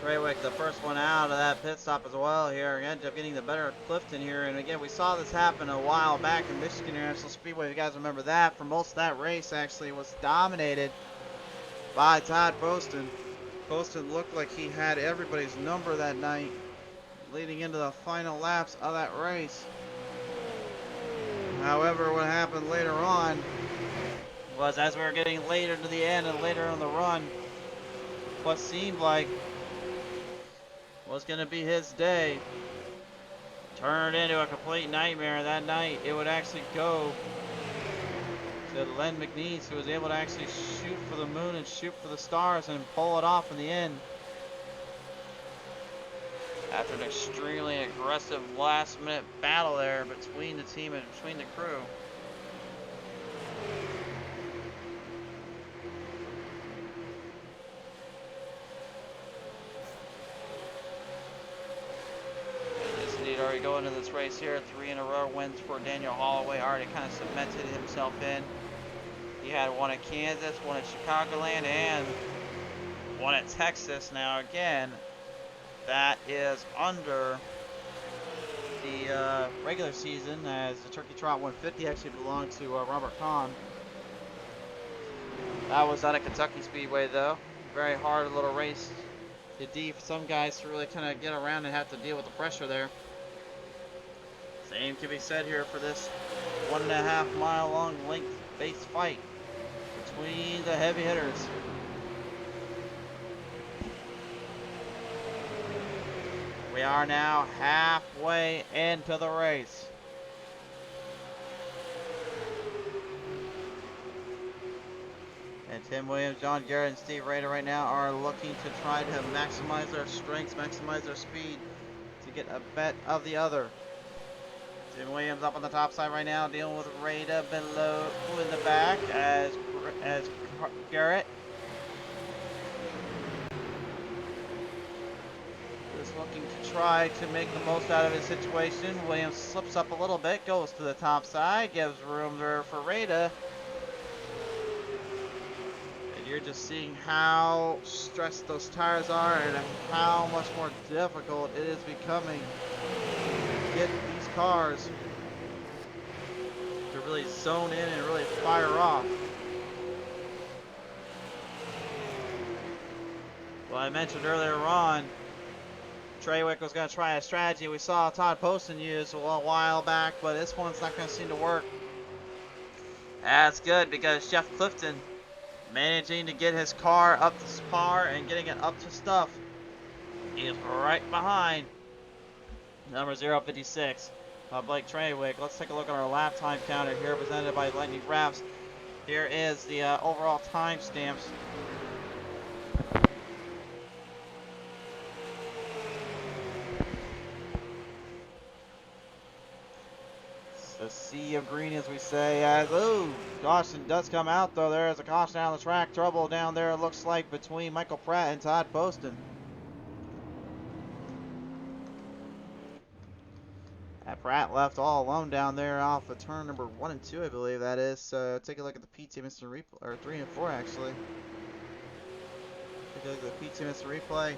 Treywick, the first one out of that pit stop as well here. Ends up getting the better of Clifton here. And again, we saw this happen a while back in Michigan International Speedway. If you guys remember that, for most of that race actually was dominated by Todd Poston. Poston looked like he had everybody's number that night leading into the final laps of that race. However, what happened later on was as we were getting later to the end and later in the run, what seemed like was going to be his day turned into a complete nightmare. That night it would actually go to Len McNeese, who was able to actually shoot for the moon and shoot for the stars and pull it off in the end after an extremely aggressive last minute battle there between the team and between the crew. Already going into this race here, 3 in a row wins for Daniel Holloway. Already kind of cemented himself in. He had one at Kansas, one at Chicagoland, and one at Texas. Now again, that is under the regular season, as the Turkey Trot 150 actually belonged to Robert Kahn. That was out of Kentucky Speedway though. Very hard little race indeed for some guys to really kind of get around and have to deal with the pressure there. Same can be said here for this 1.5 mile long length-based fight between the heavy hitters. We are now halfway into the race. And Tim Williams, John Garrett, and Steve Rader right now are looking to try to maximize their strengths, maximize their speed to get a bet of the other. Tim Williams up on the top side right now, dealing with Rader below in the back as Garrett is looking to try to make the most out of his situation. Williams slips up a little bit, goes to the top side, gives room there for Rader. And you're just seeing how stressed those tires are and how much more difficult it is becoming to get these cars to really zone in and really fire off. Well, I mentioned earlier on, Trawick was going to try a strategy we saw Todd Poston use a while back, but this one's not going to seem to work. That's good because Jeff Clifton managing to get his car up to par and getting it up to stuff. He is right behind number 056, Blake Trawick. Let's take a look at our lap time counter here, presented by Lightning Wrapz. Here is the overall time stamps. A sea of green, as we say, as, oh, caution does come out, though. There is a caution down the track. Trouble down there, it looks like, between Michael Pratt and Todd Poston. Pratt left all alone down there off of turn number 1 and 2, I believe that is. So take a look at the PT Mr. Replay, or 3 and 4, actually. Take a look at the PT Mr. Replay.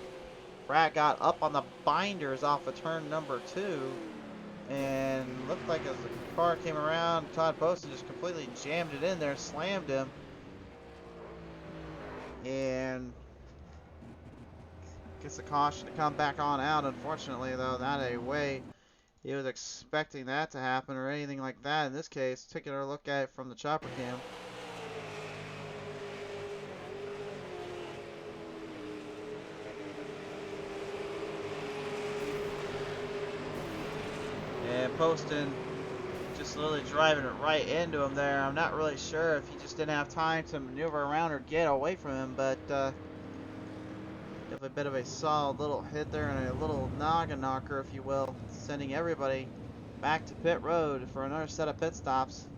Pratt got up on the binders off of turn number 2. And looked like as the car came around, Todd Poston just completely jammed it in there, slammed him. And gets the caution to come back on out. Unfortunately, though, not a way he was expecting that to happen or anything like that. In this case, taking a look at it from the chopper cam. And Poston just literally driving it right into him there. I'm not really sure if he just didn't have time to maneuver around or get away from him, but definitely a bit of a solid little hit there and a little noggin knocker, if you will, sending everybody back to pit road for another set of pit stops.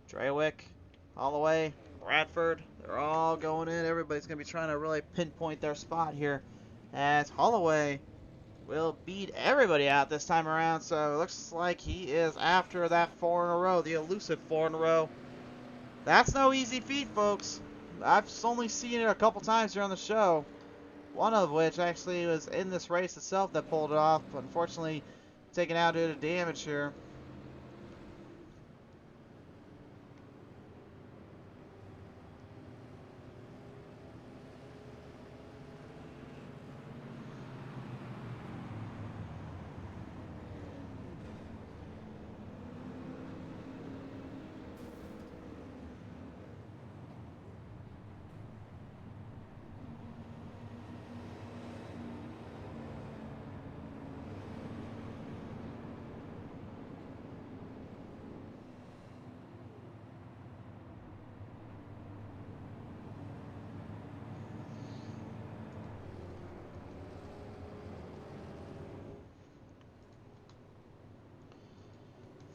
Trawick, Holloway, Bradford, they're all going in. Everybody's going to be trying to really pinpoint their spot here, as Holloway will beat everybody out this time around. So it looks like he is after that 4 in a row, the elusive 4 in a row. That's no easy feat, folks. I've only seen it a couple times here on the show. One of which actually was in this race itself that pulled it off, but unfortunately taken out due to damage here.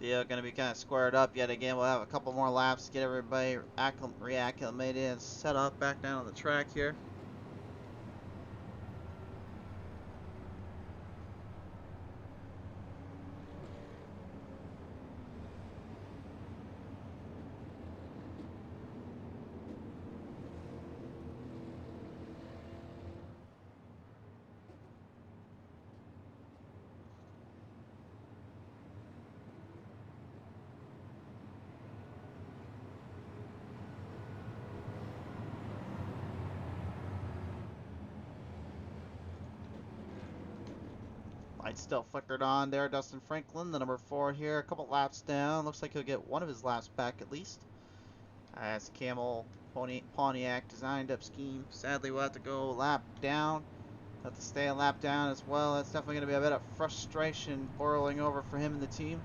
Field going to be kind of squared up yet again. We'll have a couple more laps to get everybody reacclimated and set up back down on the track here. Lights still flickered on there. Dustin Franklin, the number 4 here, a couple laps down. Looks like he'll get one of his laps back at least. As Camel Pontiac designed up scheme. Sadly, we'll have to go a lap down. Have to stay a lap down as well. That's definitely going to be a bit of frustration boiling over for him and the team.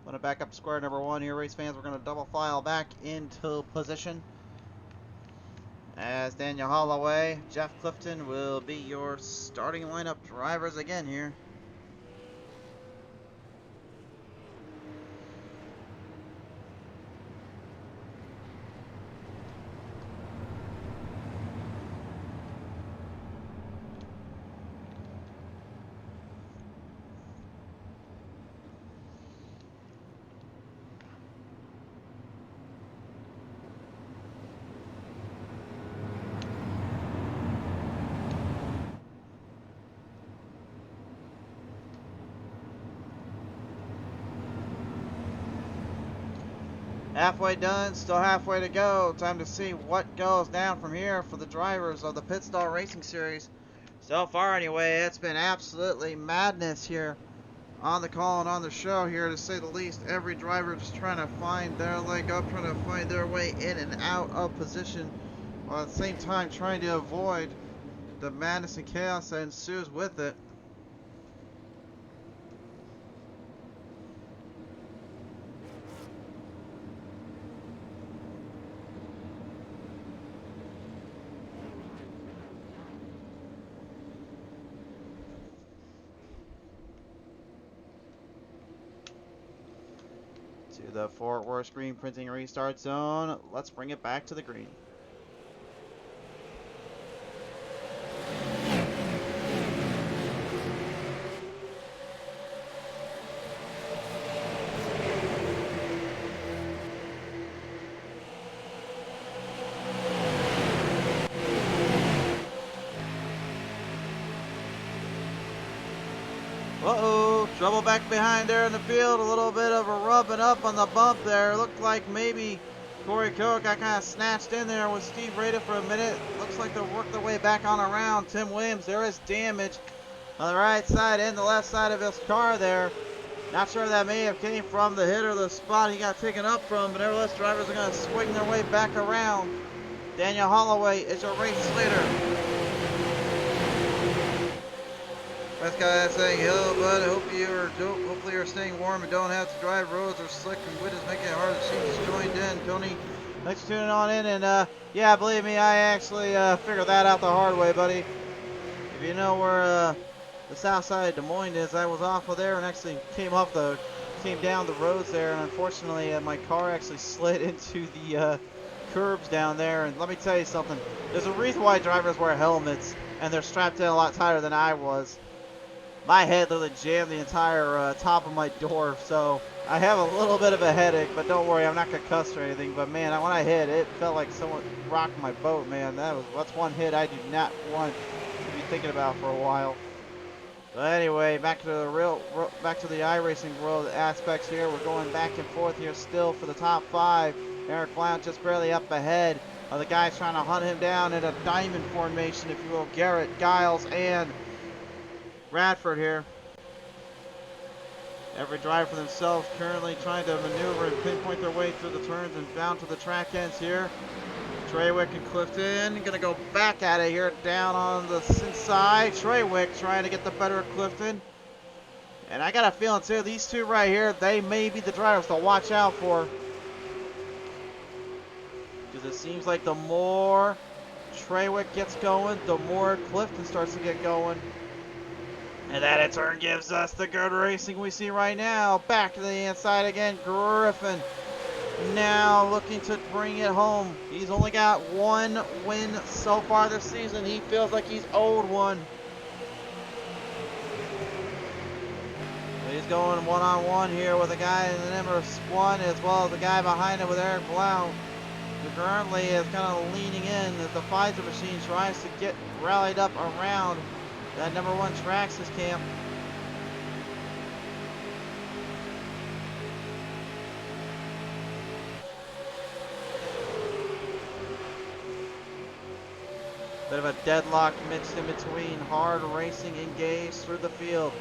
Want to back up square number 1 here, race fans. We're going to double file back into position. As Daniel Holloway, Jeff Clifton will be your starting lineup drivers again here. Halfway done, still halfway to go. Time to see what goes down from here for the drivers of the Pit Stall Racing Series. So far anyway, it's been absolutely madness here on the call and on the show here, to say the least. Every driver just trying to find their leg up, trying to find their way in and out of position, while at the same time trying to avoid the madness and chaos that ensues with it. To the Fort Worth screen printing restart zone. Let's bring it back to the green. Uh-oh, trouble back behind there in the field. A little bit of a rubbing up on the bump there. Looked like maybe Corey Koch got kind of snatched in there with Steve Rada for a minute. Looks like they'll work their way back on around. Tim Williams, there is damage on the right side and the left side of his car there. Not sure if that may have came from the hit or the spot he got taken up from, but nevertheless, drivers are going to swing their way back around. Daniel Holloway is your race leader. This guy is saying, hello bud, hopefully you're staying warm and don't have to drive. Roads are slick and wind is making it hard to see. Just joined in. Tony, thanks for tuning on in. And yeah, believe me, I actually figured that out the hard way, buddy. If you know where the south side of Des Moines is, I was off of there and actually came down the roads there, and unfortunately my car actually slid into the curbs down there. And let me tell you something, there's a reason why drivers wear helmets and they're strapped in a lot tighter than I was. My head literally jammed the entire top of my door, so I have a little bit of a headache, but don't worry, I'm not gonna cuss or anything. But man, when I hit, it felt like someone rocked my boat, man. That's one hit I do not want to be thinking about for a while. But anyway, back to the iRacing world aspects here. We're going back and forth here still for the top 5. Eric Blount just barely up ahead of the guys trying to hunt him down in a diamond formation, if you will. Garrett, Giles, and Radford here. Every driver for themselves, currently trying to maneuver and pinpoint their way through the turns and down to the track ends here. Treywick and Clifton gonna go back at it here, down on the inside. Treywick trying to get the better of Clifton. And I got a feeling too, these two right here, they may be the drivers to watch out for. Because it seems like the more Treywick gets going, the more Clifton starts to get going. And that in turn gives us the good racing we see right now. Back to the inside again, Griffin. Now looking to bring it home. He's only got one win so far this season. He feels like he's owed one. He's going one-on-one here with a guy in the number 1 as well as the guy behind him with Eric Blount, who currently is kind of leaning in as the Pfizer machine tries to get rallied up around that number 1 Traxxas camp. Bit of a deadlock mixed in between. Hard racing engaged through the field.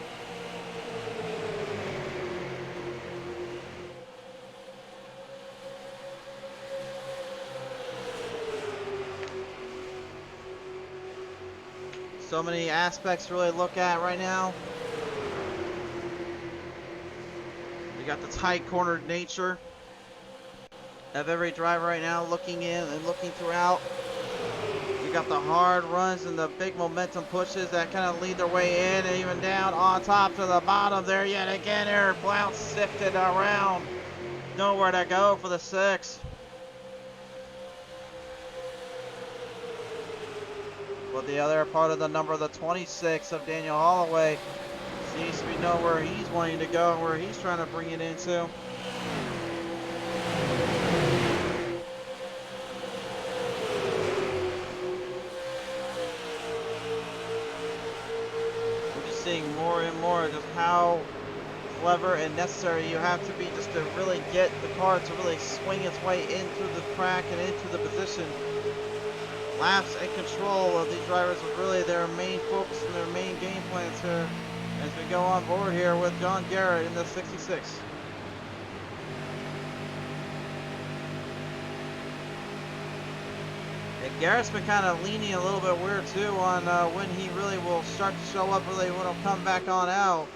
So many aspects to really look at right now. You got the tight cornered nature of every driver right now, looking in and looking throughout. You got the hard runs and the big momentum pushes that kind of lead their way in and even down on top to the bottom there. Yet again, Eric Blount sifted around. Nowhere to go for the 6. But the other part of the number, the 26 of Daniel Holloway, seems to be know where he's wanting to go and where he's trying to bring it into. We're just seeing more and more just how clever and necessary you have to be just to really get the car to really swing its way into the track and into the position. Laps and control of these drivers is really their main focus and their main game plans here as we go on board here with John Garrett in the 66. And Garrett's been kind of leaning a little bit weird too on when he really will start to show up, really when he'll come back on out.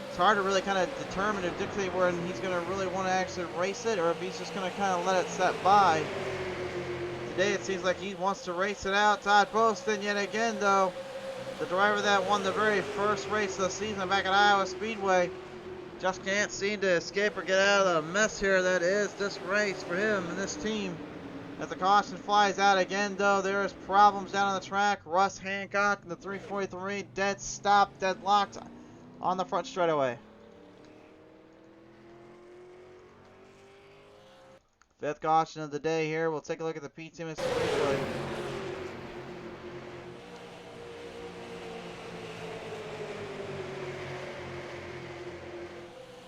It's hard to really kind of determine or dictate when he's going to really want to actually race it or if he's just going to kind of let it set by. Today it seems like he wants to race it out. Todd Poston yet again though, the driver that won the very first race of the season back at Iowa Speedway, just can't seem to escape or get out of the mess here that is this race for him and this team. As the caution flies out again though, there's problems down on the track. Russ Hancock in the 343 dead stop, deadlocked on the front straightaway. 5th caution of the day here. We'll take a look at the P team at Speedway.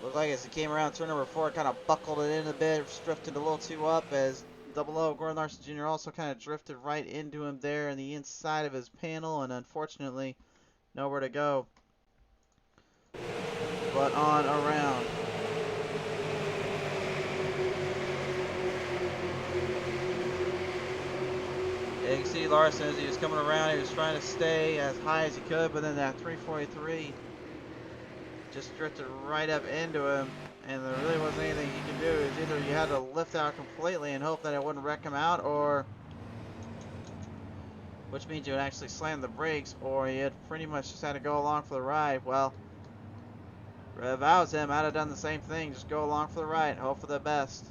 Looked like as he came around turn number 4, kind of buckled it in a bit, drifted a little too up as Double O Gordon Larson Jr. also kind of drifted right into him there in the inside of his panel, and unfortunately nowhere to go but on around. You can see Larson as he was coming around, he was trying to stay as high as he could, but then that 343 just drifted right up into him, and there really wasn't anything he could do. It was either you had to lift out completely and hope that it wouldn't wreck him out, or which means you would actually slam the brakes, or you had pretty much just had to go along for the ride. Well, if I was him, I'd have done the same thing. Just go along for the ride, hope for the best.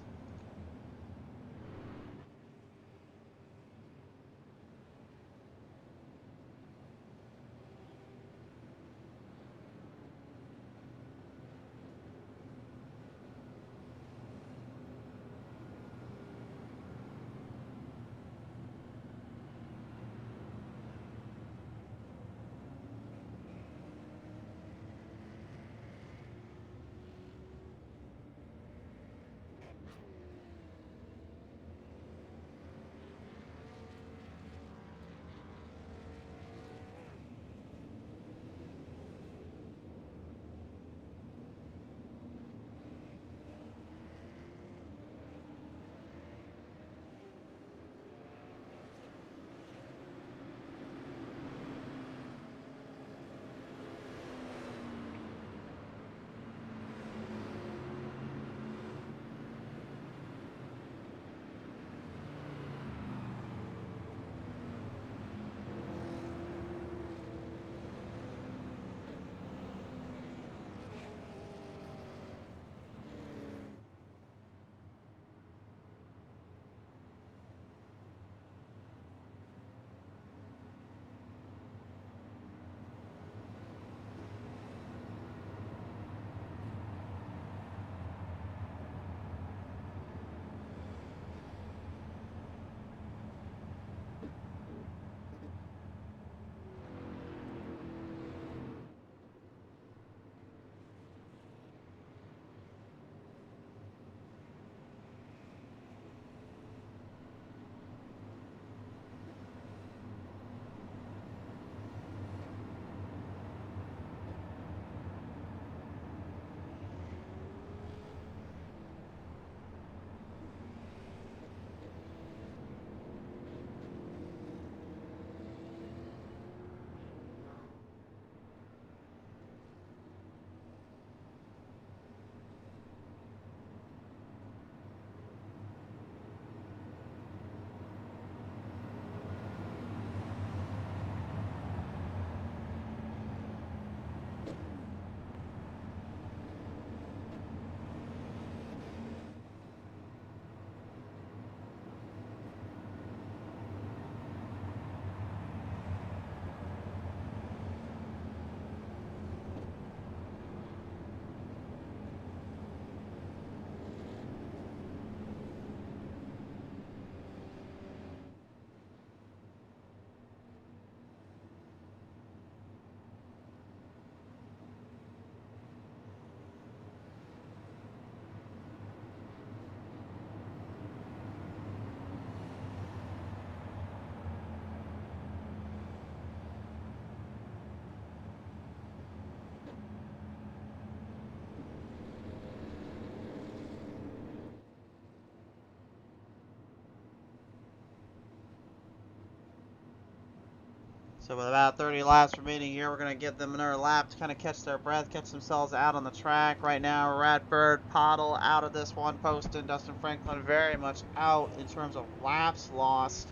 So with about 30 laps remaining here, we're going to give them another lap to kind of catch their breath, catch themselves out on the track. Right now, Ratbird, Pottle out of this one, Poston, Dustin Franklin very much out in terms of laps lost.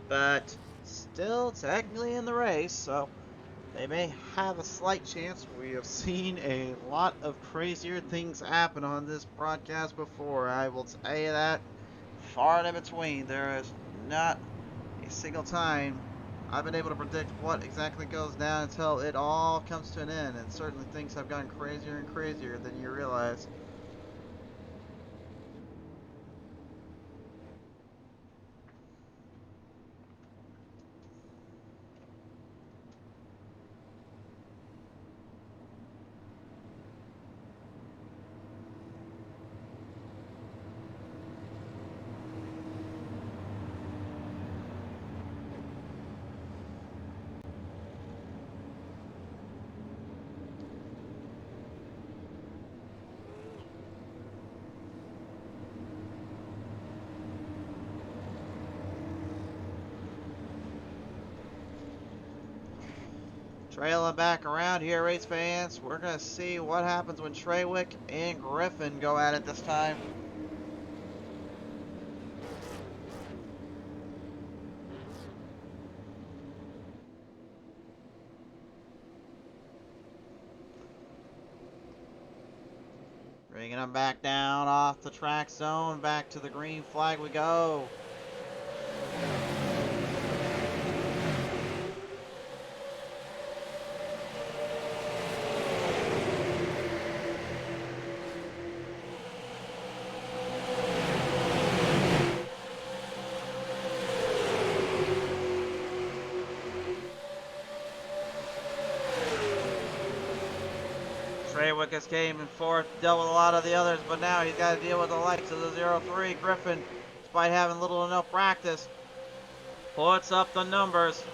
But still technically in the race, so they may have a slight chance. We have seen a lot of crazier things happen on this broadcast before. I will tell you that. Far and in between, there is not a single time I've been able to predict what exactly goes down until it all comes to an end. And certainly things have gotten crazier and crazier than you realize. Trailing back around here, race fans. We're going to see what happens when Treywick and Griffin go at it this time. Bringing them back down off the track zone. Back to the green flag we go. Treywick has came in fourth, dealt with a lot of the others, but now he's got to deal with the likes of the 0-3. Griffin, despite having little to no practice, puts up the numbers.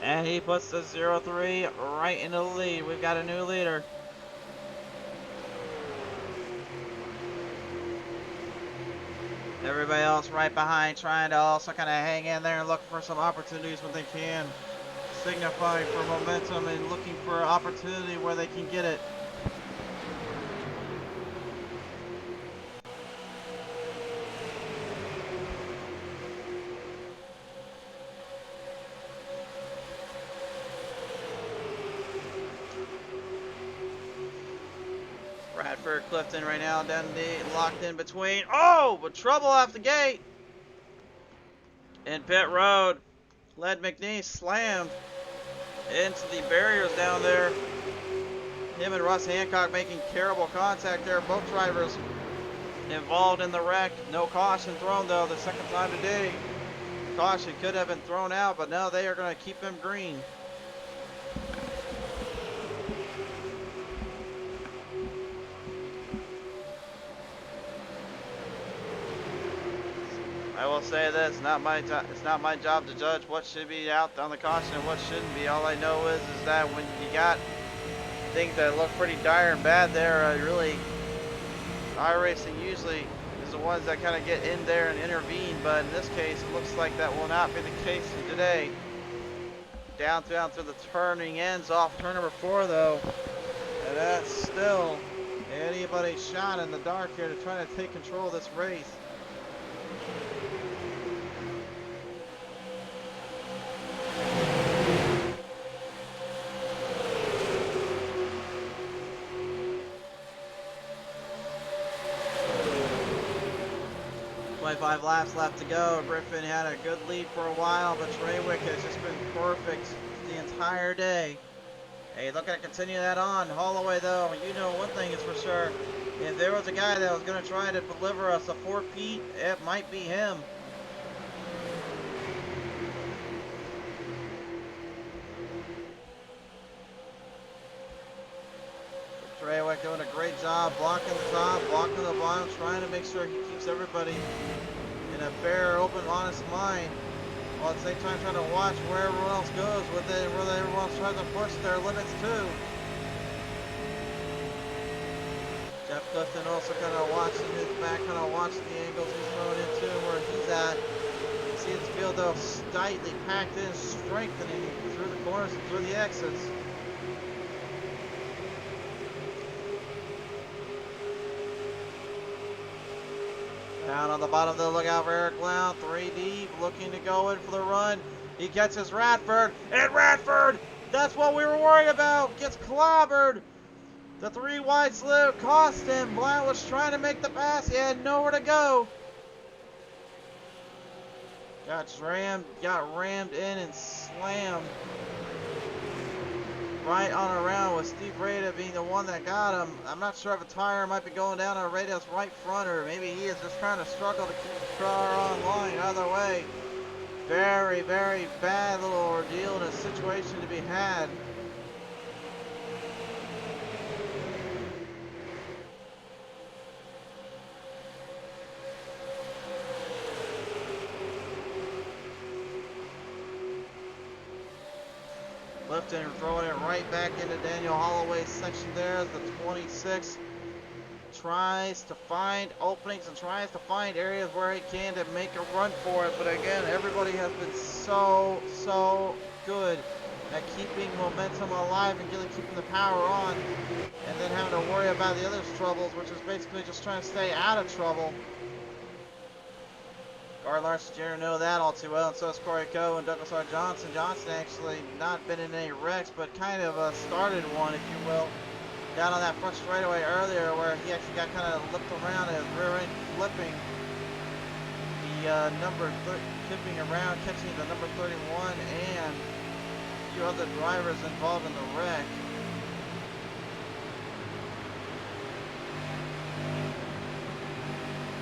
And he puts the 0-3 right into the lead. We've got a new leader. Everybody else right behind trying to also kind of hang in there and look for some opportunities when they can. Signifying for momentum and looking for opportunity where they can get it. Bradford, Clifton right now, Dundee locked in between. Oh, but trouble off the gate. In pit road, Led McNeese slammed into the barriers down there. Him and Russ Hancock making terrible contact there. Both drivers involved in the wreck. No caution thrown though, the second time today. Caution could have been thrown out, but no, they are going to keep him green. I will say this, it's not my job to judge what should be out on the caution and what shouldn't be. All I know is that when you got things that look pretty dire and bad there, really, iRacing usually is the ones that kind of get in there and intervene, but in this case, it looks like that will not be the case today. Down through the turning ends off turn number 4 though, and that's still anybody's shot in the dark here to try to take control of this race. Five laps left to go. Griffin had a good lead for a while, but Treywick has just been perfect the entire day. Hey, looking to continue that on. Holloway, though, you know one thing is for sure. If there was a guy that was going to try to deliver us a 4-peat, it might be him. Treywick doing a great job blocking the top, blocking the bottom, trying to make sure he keeps everybody in a fair, open, honest mind, while at the same time trying to watch where everyone else goes, where everyone else tries to push their limits too. Jeff Clifton also kind of watching his back, kind of watching the angles he's thrown into, where he's at. See see this field though tightly packed in, strengthening through the corners and through the exits. Down on the bottom of the lookout for Eric Loud, 3 deep, looking to go in for the run. He catches Radford, and Radford, that's what we were worried about, gets clobbered. The 3 wide slope cost him. Blount was trying to make the pass, he had nowhere to go. Got rammed in and slammed right on around with Steve Rada being the one that got him. I'm not sure if a tire might be going down on Rada's right front, or maybe he is just trying to struggle to keep the car on line. Either way, very, very bad little ordeal and a situation to be had. Clifton throwing it right back into Daniel Holloway's section there as the 26 tries to find openings and tries to find areas where he can to make a run for it. But again, everybody has been so good at keeping momentum alive and keeping the power on, and then having to worry about the other troubles, which is basically just trying to stay out of trouble. Gary Larson Jr. know that all too well, and so does Corey Coe and Douglas R. Johnson. Johnson actually not been in any wrecks, but kind of started one, if you will, down on that front straightaway earlier, where he actually got kind of lipped around and rear end flipping the tipping around, catching the number 31 and a few other drivers involved in the wreck.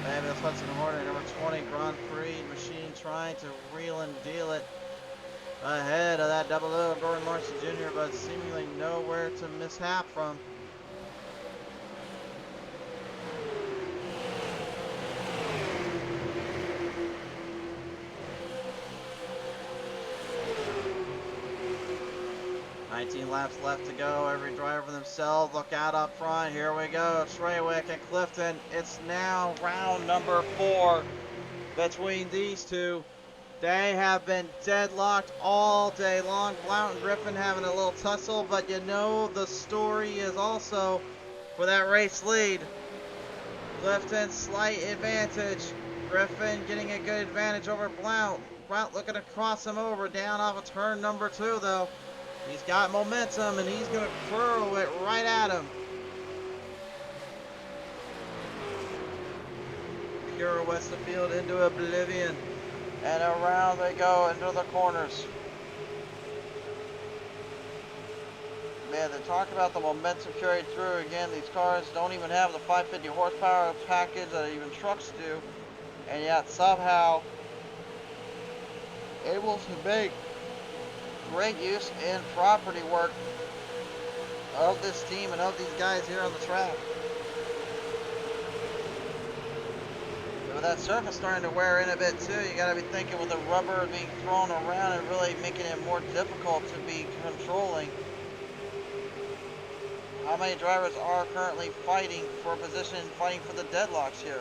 Fabulous Hudson Horner, number 20, Grand Prix machine, trying to reel and deal it ahead of that double O, Gordon Larson Jr., but seemingly nowhere to mishap from. Laps left to go. Every driver for themselves. Look out up front. Here we go. Treywick and Clifton. It's now round number 4 between these two. They have been deadlocked all day long. Blount and Griffin having a little tussle, but you know the story is also for that race lead. Clifton slight advantage. Griffin getting a good advantage over Blount. Blount looking to cross him over down off of turn number 2 though. He's got momentum, and he's going to curl it right at him. Pure west of field into oblivion. And around they go into the corners. Man, they talk about the momentum carried through. Again, these cars don't even have the 550 horsepower package that even trucks do. And yet, somehow, able to make great use and property work of this team and of these guys here on the track. With that surface starting to wear in a bit too, you got to be thinking with the rubber being thrown around and really making it more difficult to be controlling. How many drivers are currently fighting for a position, fighting for the deadlocks here?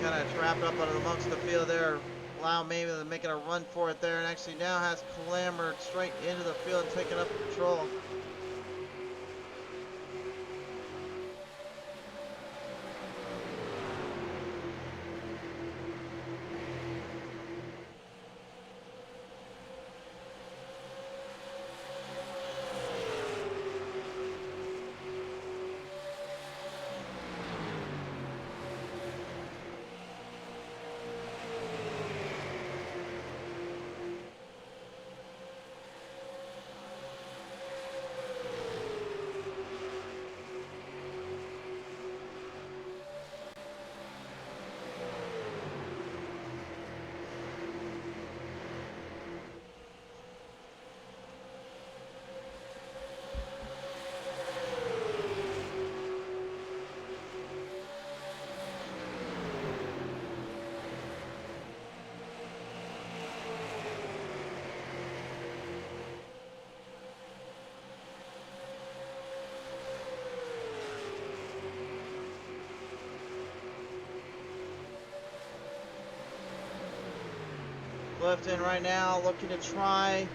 Kind of trapped up out amongst the field there. Allow maybe making a run for it there, and actually now has clambered straight into the field and taken up control. Clifton right now looking to try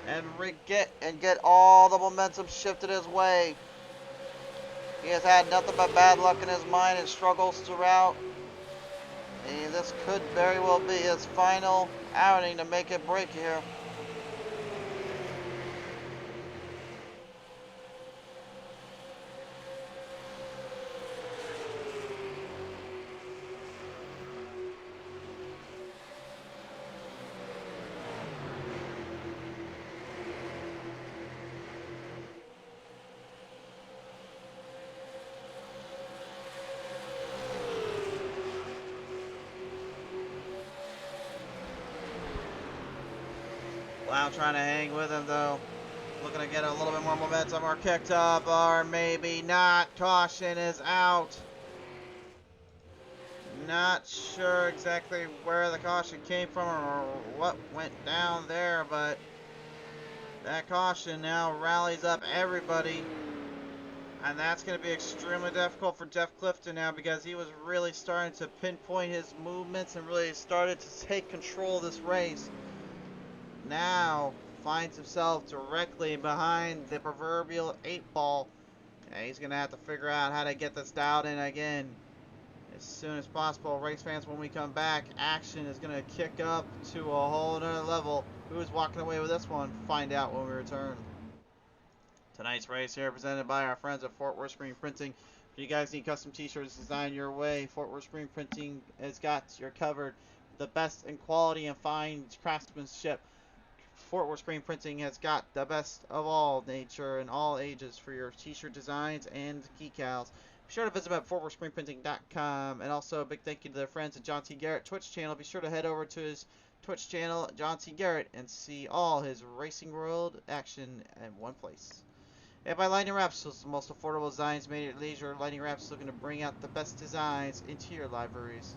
and get all the momentum shifted his way. He has had nothing but bad luck in his mind and struggles throughout. And this could very well be his final outing to make it break here. Wow, trying to hang with him though. Looking to get a little bit more momentum or kicked up or maybe not. Caution is out. Not sure exactly where the caution came from or what went down there, but that caution now rallies up everybody. And that's going to be extremely difficult for Jeff Clifton now because he was really starting to pinpoint his movements and really started to take control of this race. Now finds himself directly behind the proverbial 8-ball. And he's going to have to figure out how to get this dialed in again as soon as possible. Race fans, when we come back, action is going to kick up to a whole nother level. Who is walking away with this one? Find out when we return. Tonight's race here presented by our friends at Fort Worth Screen Printing. If you guys need custom t-shirts designed your way, Fort Worth Screen Printing has got you covered. The best in quality and fine craftsmanship. Fort Worth Screen Printing has got the best of all nature and all ages for your t-shirt designs and decals. Be sure to visit them at fortworthscreenprinting.com. And also a big thank you to their friends at John T. Garrett Twitch channel. Be sure to head over to his Twitch channel, John T. Garrett, and see all his Racing World action in one place. And by Lightning Wrapz, those are the most affordable designs made at leisure. Lightning Wrapz is looking to bring out the best designs into your libraries.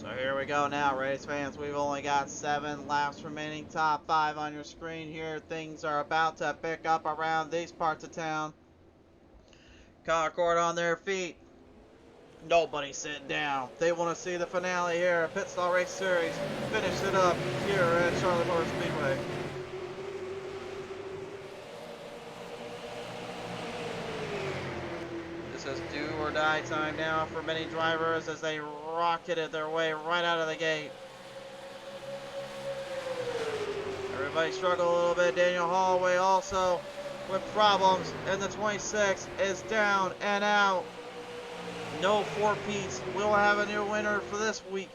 So here we go now, race fans. We've only got 7 laps remaining. Top 5 on your screen here. Things are about to pick up around these parts of town. Concord on their feet. Nobody sitting down. They want to see the finale here at Pit Stall Race Series. Finish it up here at Charlotte Motor Speedway. This is do or die time now for many drivers as they rocketed their way right out of the gate. Everybody struggled a little bit. Daniel Holloway also with problems, and the 26 is down and out. No 4-peats. We'll have a new winner for this week.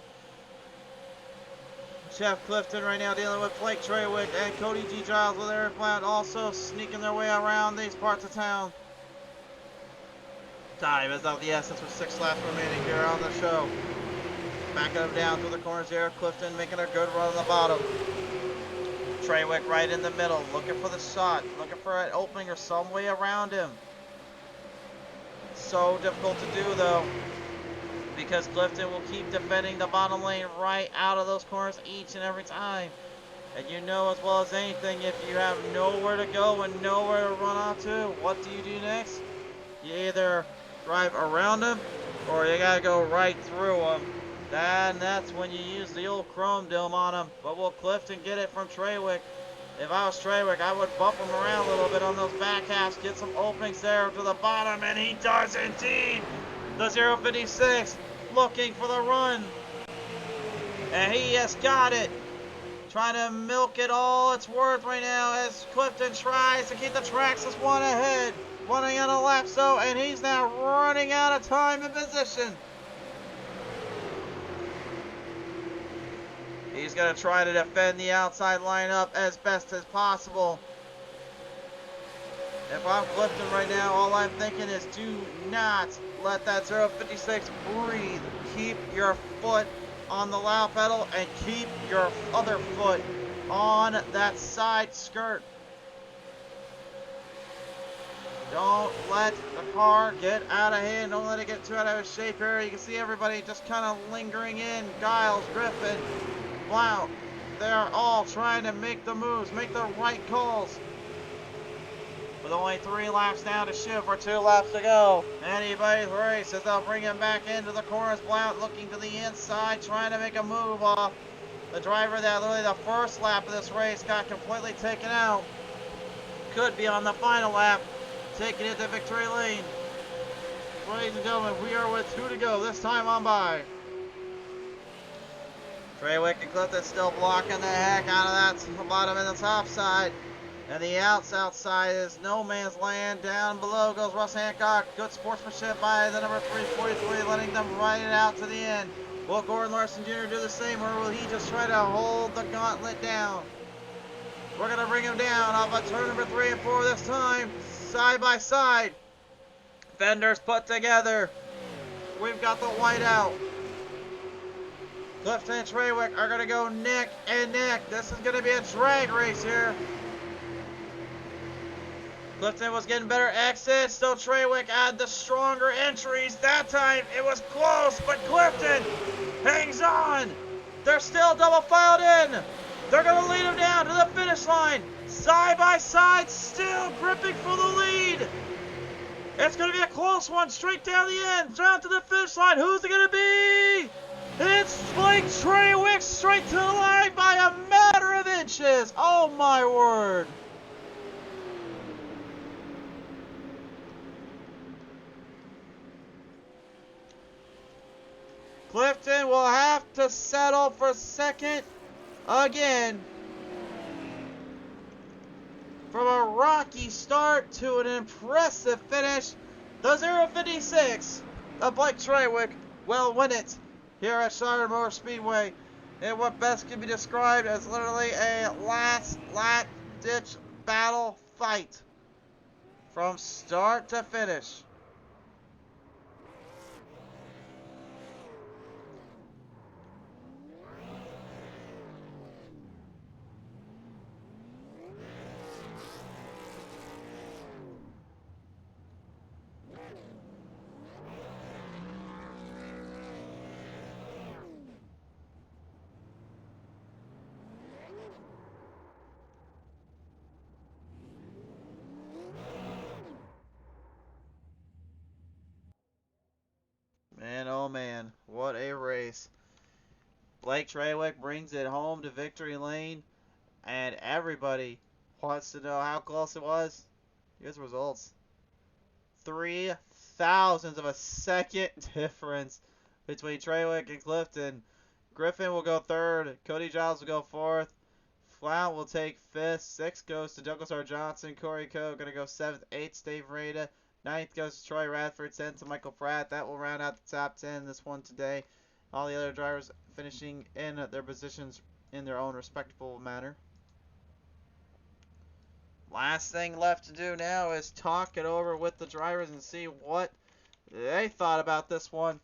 Jeff Clifton right now dealing with Blake Treywick and Cody G. Giles with Eric Blount also sneaking their way around these parts of town. Time is of the essence with 6 laps remaining here on the show. Backing them down through the corners here. Clifton making a good run on the bottom. Treywick right in the middle, looking for the shot, looking for an opening or some way around him. So difficult to do though, because Clifton will keep defending the bottom lane right out of those corners each and every time. And you know as well as anything, if you have nowhere to go and nowhere to run off to, what do you do next? You either drive around him or you gotta go right through him. And that's when you use the old chrome dome on him. But will Clifton get it from Treywick? If I was Treywick, I would bump him around a little bit on those back halves, get some openings there to the bottom, and he does indeed. The 056 looking for the run. And he has got it. Trying to milk it all it's worth right now as Clifton tries to keep the Traxxas one ahead. Running out of laps though, and he's now running out of time and position. He's going to try to defend the outside lineup as best as possible. If I'm Clifton right now, all I'm thinking is do not let that 056 breathe. Keep your foot on the loud pedal and keep your other foot on that side skirt. Don't let the car get out of hand. Don't let it get too out of shape here. You can see everybody just kind of lingering in. Giles, Griffin, Blount, they're all trying to make the moves, make the right calls. With only 3 laps now to shoot for 2 laps to go. Anybody's race as they'll bring him back into the corners. Blount looking to the inside, trying to make a move off the driver that literally the first lap of this race got completely taken out. Could be on the final lap, taking it to victory lane. Ladies and gentlemen, we are with 2 to go, this time on by. Treywick and Clifton still blocking the heck out of that the bottom and the top side. And the outside is no man's land. Down below goes Russ Hancock. Good sportsmanship by the number 343, letting them ride it out to the end. Will Gordon Larson Jr. do the same, or will he just try to hold the gauntlet down? We're going to bring him down off of turn number 3 and 4 this time. Side by side. Fenders put together. We've got the white out. Clifton and Treywick are going to go neck and neck. This is going to be a drag race here. Clifton was getting better exits, so Treywick had the stronger entries. That time it was close, but Clifton hangs on. They're still double filed in. They're going to lead him down to the finish line. Side by side, still gripping for the lead. It's going to be a close one, straight down the end, down to the finish line. Who's it going to be? It's Blake Treywick straight to the line by a matter of inches. Oh my word. Clifton will have to settle for second again. From a rocky start to an impressive finish, the 056 of Blake Treywick will win it here at Charlotte Motor Speedway in what best can be described as literally a last lap ditch battle fight from start to finish. oh man, what a race. Blake Trawick brings it home to victory lane, and everybody wants to know how close it was. Here's the results. 0.003 of a second difference between Trawick and Clifton. Griffin will go third. Cody Giles will go fourth. Flount will take fifth. Sixth goes to Douglas R. Johnson. Corey Coe going to go seventh. Eighth, Dave Rada. Ninth goes to Troy Radford. 10th to Michael Pratt. That will round out the top 10 this one today. All the other drivers finishing in their positions in their own respectable manner. Last thing left to do now is talk it over with the drivers and see what they thought about this one.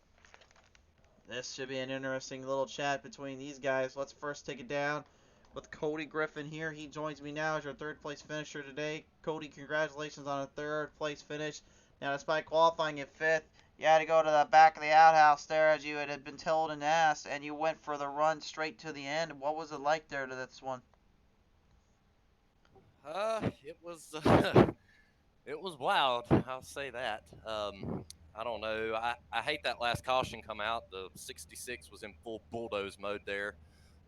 This should be an interesting little chat between these guys. Let's first take it down with Cody Griffin here. He joins me now as your third place finisher today. Cody, congratulations on a third place finish. Now, despite qualifying in fifth, you had to go to the back of the outhouse there as you had been told and asked, and you went for the run straight to the end. What was it like there to this one? It was it was wild. I'll say that. I don't know. I hate that last caution come out. The 66 was in full bulldoze mode there.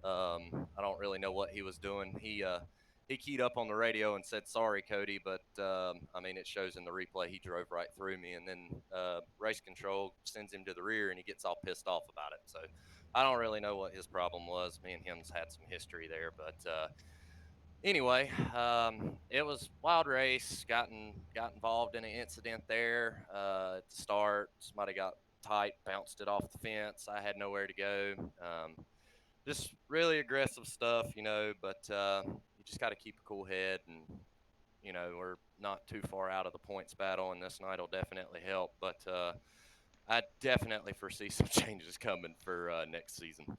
I don't really know what he was doing. He keyed up on the radio and said, "Sorry, Cody," but I mean, it shows in the replay he drove right through me, and then race control sends him to the rear, and he gets all pissed off about it. So I don't really know what his problem was. Me and him's had some history there, but anyway, it was wild race. Got involved in an incident there at the start. Somebody got tight, bounced it off the fence. I had nowhere to go. Just really aggressive stuff, but you just got to keep a cool head, and we're not too far out of the points battle, and this night will definitely help. But I definitely foresee some changes coming for next season.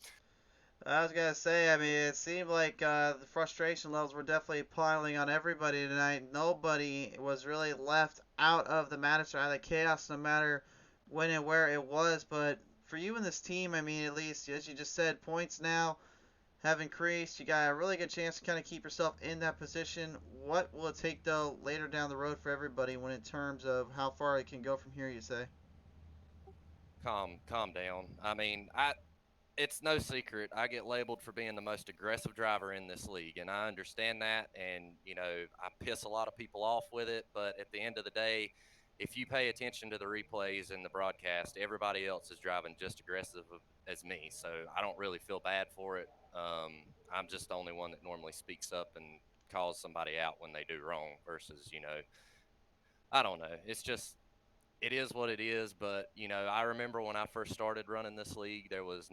I was going to say, I mean, it seemed like the frustration levels were definitely piling on everybody tonight. Nobody was really left out of the Madison or the chaos, no matter when and where it was. But for you and this team, I mean, at least, as you just said, points now have increased. You got a really good chance to kind of keep yourself in that position. What will it take, though, later down the road for everybody when in terms of how far it can go from here, you say? Calm down. I mean, it's no secret I get labeled for being the most aggressive driver in this league, and I understand that, and I piss a lot of people off with it, but at the end of the day, if you pay attention to the replays and the broadcast, everybody else is driving just aggressive as me, so I don't really feel bad for it. I'm just the only one that normally speaks up and calls somebody out when they do wrong versus, I don't know. It's just, it is what it is, but I remember when I first started running this league, there was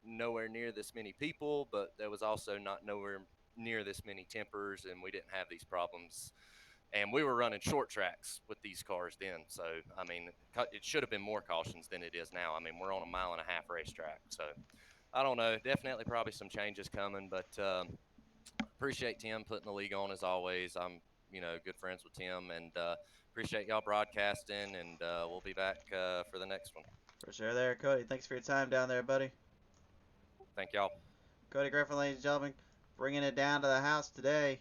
nowhere near this many people, but there was also not nowhere near this many tempers, and we didn't have these problems. And we were running short tracks with these cars then, so I mean, it should have been more cautions than it is now. I mean, we're on a 1.5 mile racetrack, so I don't know. Definitely, probably some changes coming, but appreciate Tim putting the league on as always. I'm good friends with Tim, and appreciate y'all broadcasting, and we'll be back for the next one. For sure there, Cody. Thanks for your time down there, buddy. Thank y'all. Cody Griffin, ladies and gentlemen, bringing it down to the house today.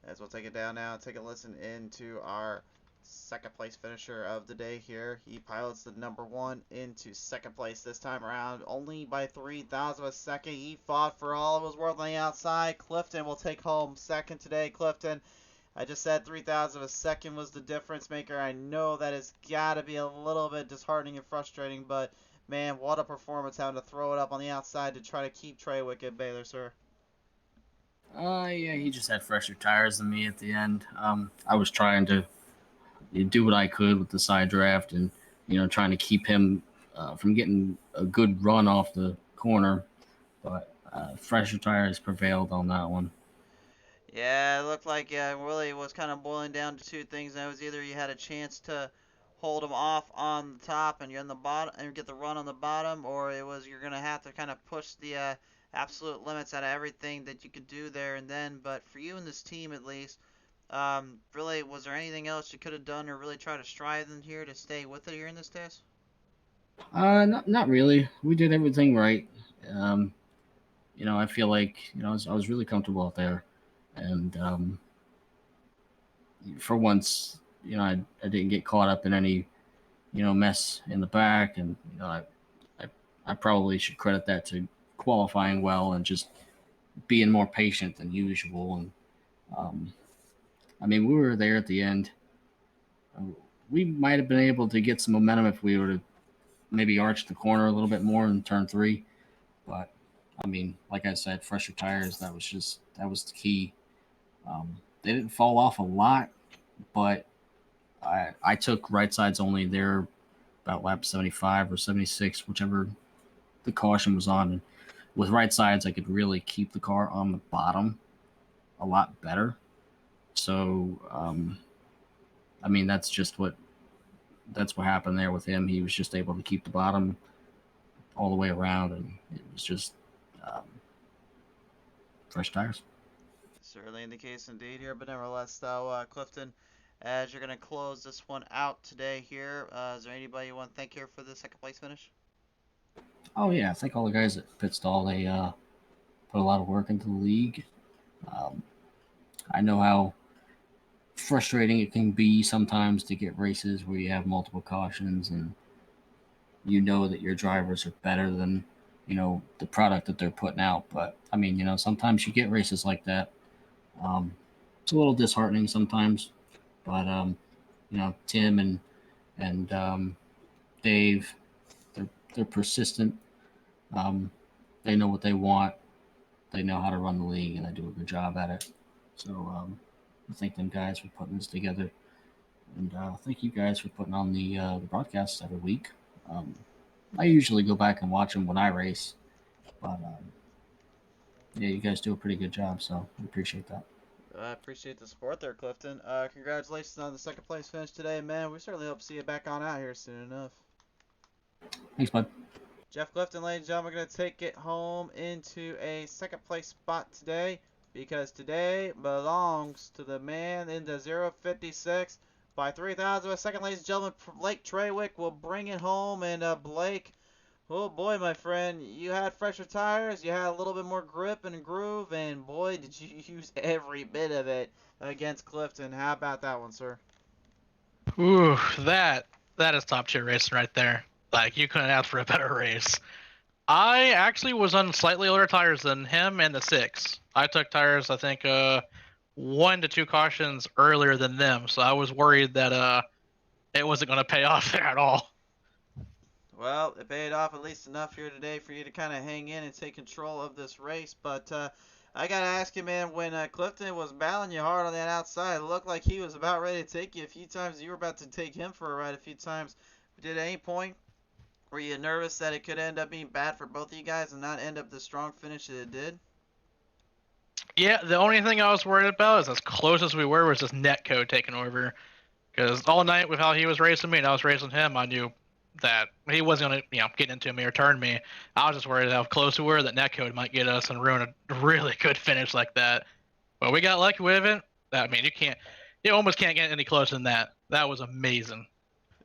As we'll take it down now and take a listen into our second place finisher of the day here. He pilots the number one into second place this time around, only by 0.003 of a second. He fought for all it was worth on the outside. Clifton will take home second today. Clifton, I just said 0.003 of a second was the difference maker. I know that has got to be a little bit disheartening and frustrating, but man, what a performance having to throw it up on the outside to try to keep Trawick at bay there, sir. Yeah, he just had fresher tires than me at the end. I was trying to do what I could with the side draft and, trying to keep him from getting a good run off the corner. But fresher tires prevailed on that one. Yeah, it looked like it really was kind of boiling down to two things. And it was either you had a chance to hold him off on the top and you're in the bottom and get the run on the bottom, or it was you're gonna have to kind of push the absolute limits out of everything that you could do there and then. But for you and this team, at least, really, was there anything else you could have done or really try to strive in here to stay with it here in this test? Not really. We did everything right. I feel like I was really comfortable out there, and for once, I didn't get caught up in any mess in the back, and I probably should credit that to qualifying well and just being more patient than usual. And we were there at the end. We might have been able to get some momentum if we would have maybe arched the corner a little bit more in turn 3. But like I said, fresher tires, that was the key. They didn't fall off a lot, but I took right sides only there about lap 75 or 76, whichever the caution was on. And with right sides, I could really keep the car on the bottom a lot better. So, that's what happened there with him. He was just able to keep the bottom all the way around, and it was just fresh tires. Certainly in the case indeed here, but nevertheless, though, Clifton, as you're going to close this one out today here, is there anybody you want to thank here for the second place finish? Oh yeah, I thank all the guys at Pitstall. They put a lot of work into the league. I know how frustrating it can be sometimes to get races where you have multiple cautions and that your drivers are better than the product that they're putting out. But sometimes you get races like that. It's a little disheartening sometimes, but Tim and Dave, they're persistent. They know what they want. They know how to run the league, and they do a good job at it. So I thank them guys for putting this together, and thank you guys for putting on the broadcasts every week. I usually go back and watch them when I race, but yeah, you guys do a pretty good job, so I appreciate that. I appreciate the support there, Clifton. Congratulations on the second place finish today, man. We certainly hope to see you back on out here soon enough. Thanks, bud. Jeff Clifton, ladies and gentlemen, we're going to take it home into a second place spot today, because today belongs to the man in the 056 by 3,000 a second, ladies and gentlemen. Blake Trawick will bring it home, and Blake, oh boy, my friend, you had fresher tires, you had a little bit more grip and groove, and boy, did you use every bit of it against Clifton. How about that one, sir? Ooh, that is top tier racing right there. Like, you couldn't ask for a better race. I actually was on slightly older tires than him and the 6. I took tires, I think, 1 to 2 cautions earlier than them, so I was worried that it wasn't going to pay off there at all. Well, it paid off at least enough here today for you to kind of hang in and take control of this race. But I got to ask you, man, when Clifton was battling you hard on that outside, it looked like he was about ready to take you a few times. You were about to take him for a ride a few times. Did at any point, were you nervous that it could end up being bad for both of you guys and not end up the strong finish that it did? Yeah, the only thing I was worried about is as close as we were was just netcode taking over. Because all night with how he was racing me and I was racing him, I knew that he wasn't going to, get into me or turn me. I was just worried how close we were that netcode might get us and ruin a really good finish like that. But we got lucky with it. You almost can't get any closer than that. That was amazing.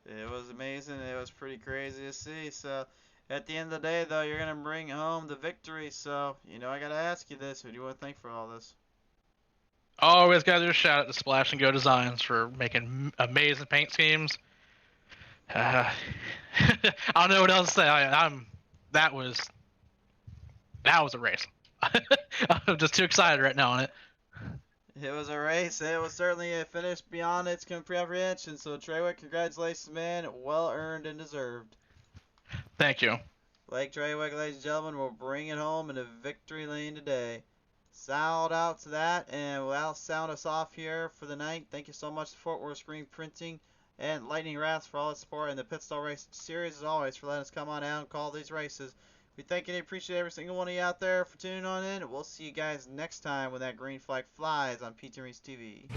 It was amazing. It was pretty crazy to see. So, at the end of the day, though, you're going to bring home the victory. So, I got to ask you this. Who do you want to thank for all this? Always got to do a shout out to Splash and Go Designs for making amazing paint schemes. I don't know what else to say. That was a race. I'm just too excited right now on it. It was a race. It was certainly a finish beyond its comprehension. So, Trawick, congratulations, man. Well earned and deserved. Thank you. Blake Trawick, ladies and gentlemen, will bring it home in a victory lane today. Sound out to that, and that'll sound us off here for the night. Thank you so much to Fort Worth Screen Printing and Lightning Wrapz for all the support, and the Pitstall Race Series, as always, for letting us come on out and call these races. We thank and appreciate every single one of you out there for tuning on in. We'll see you guys next time when that green flag flies on PT Race TV.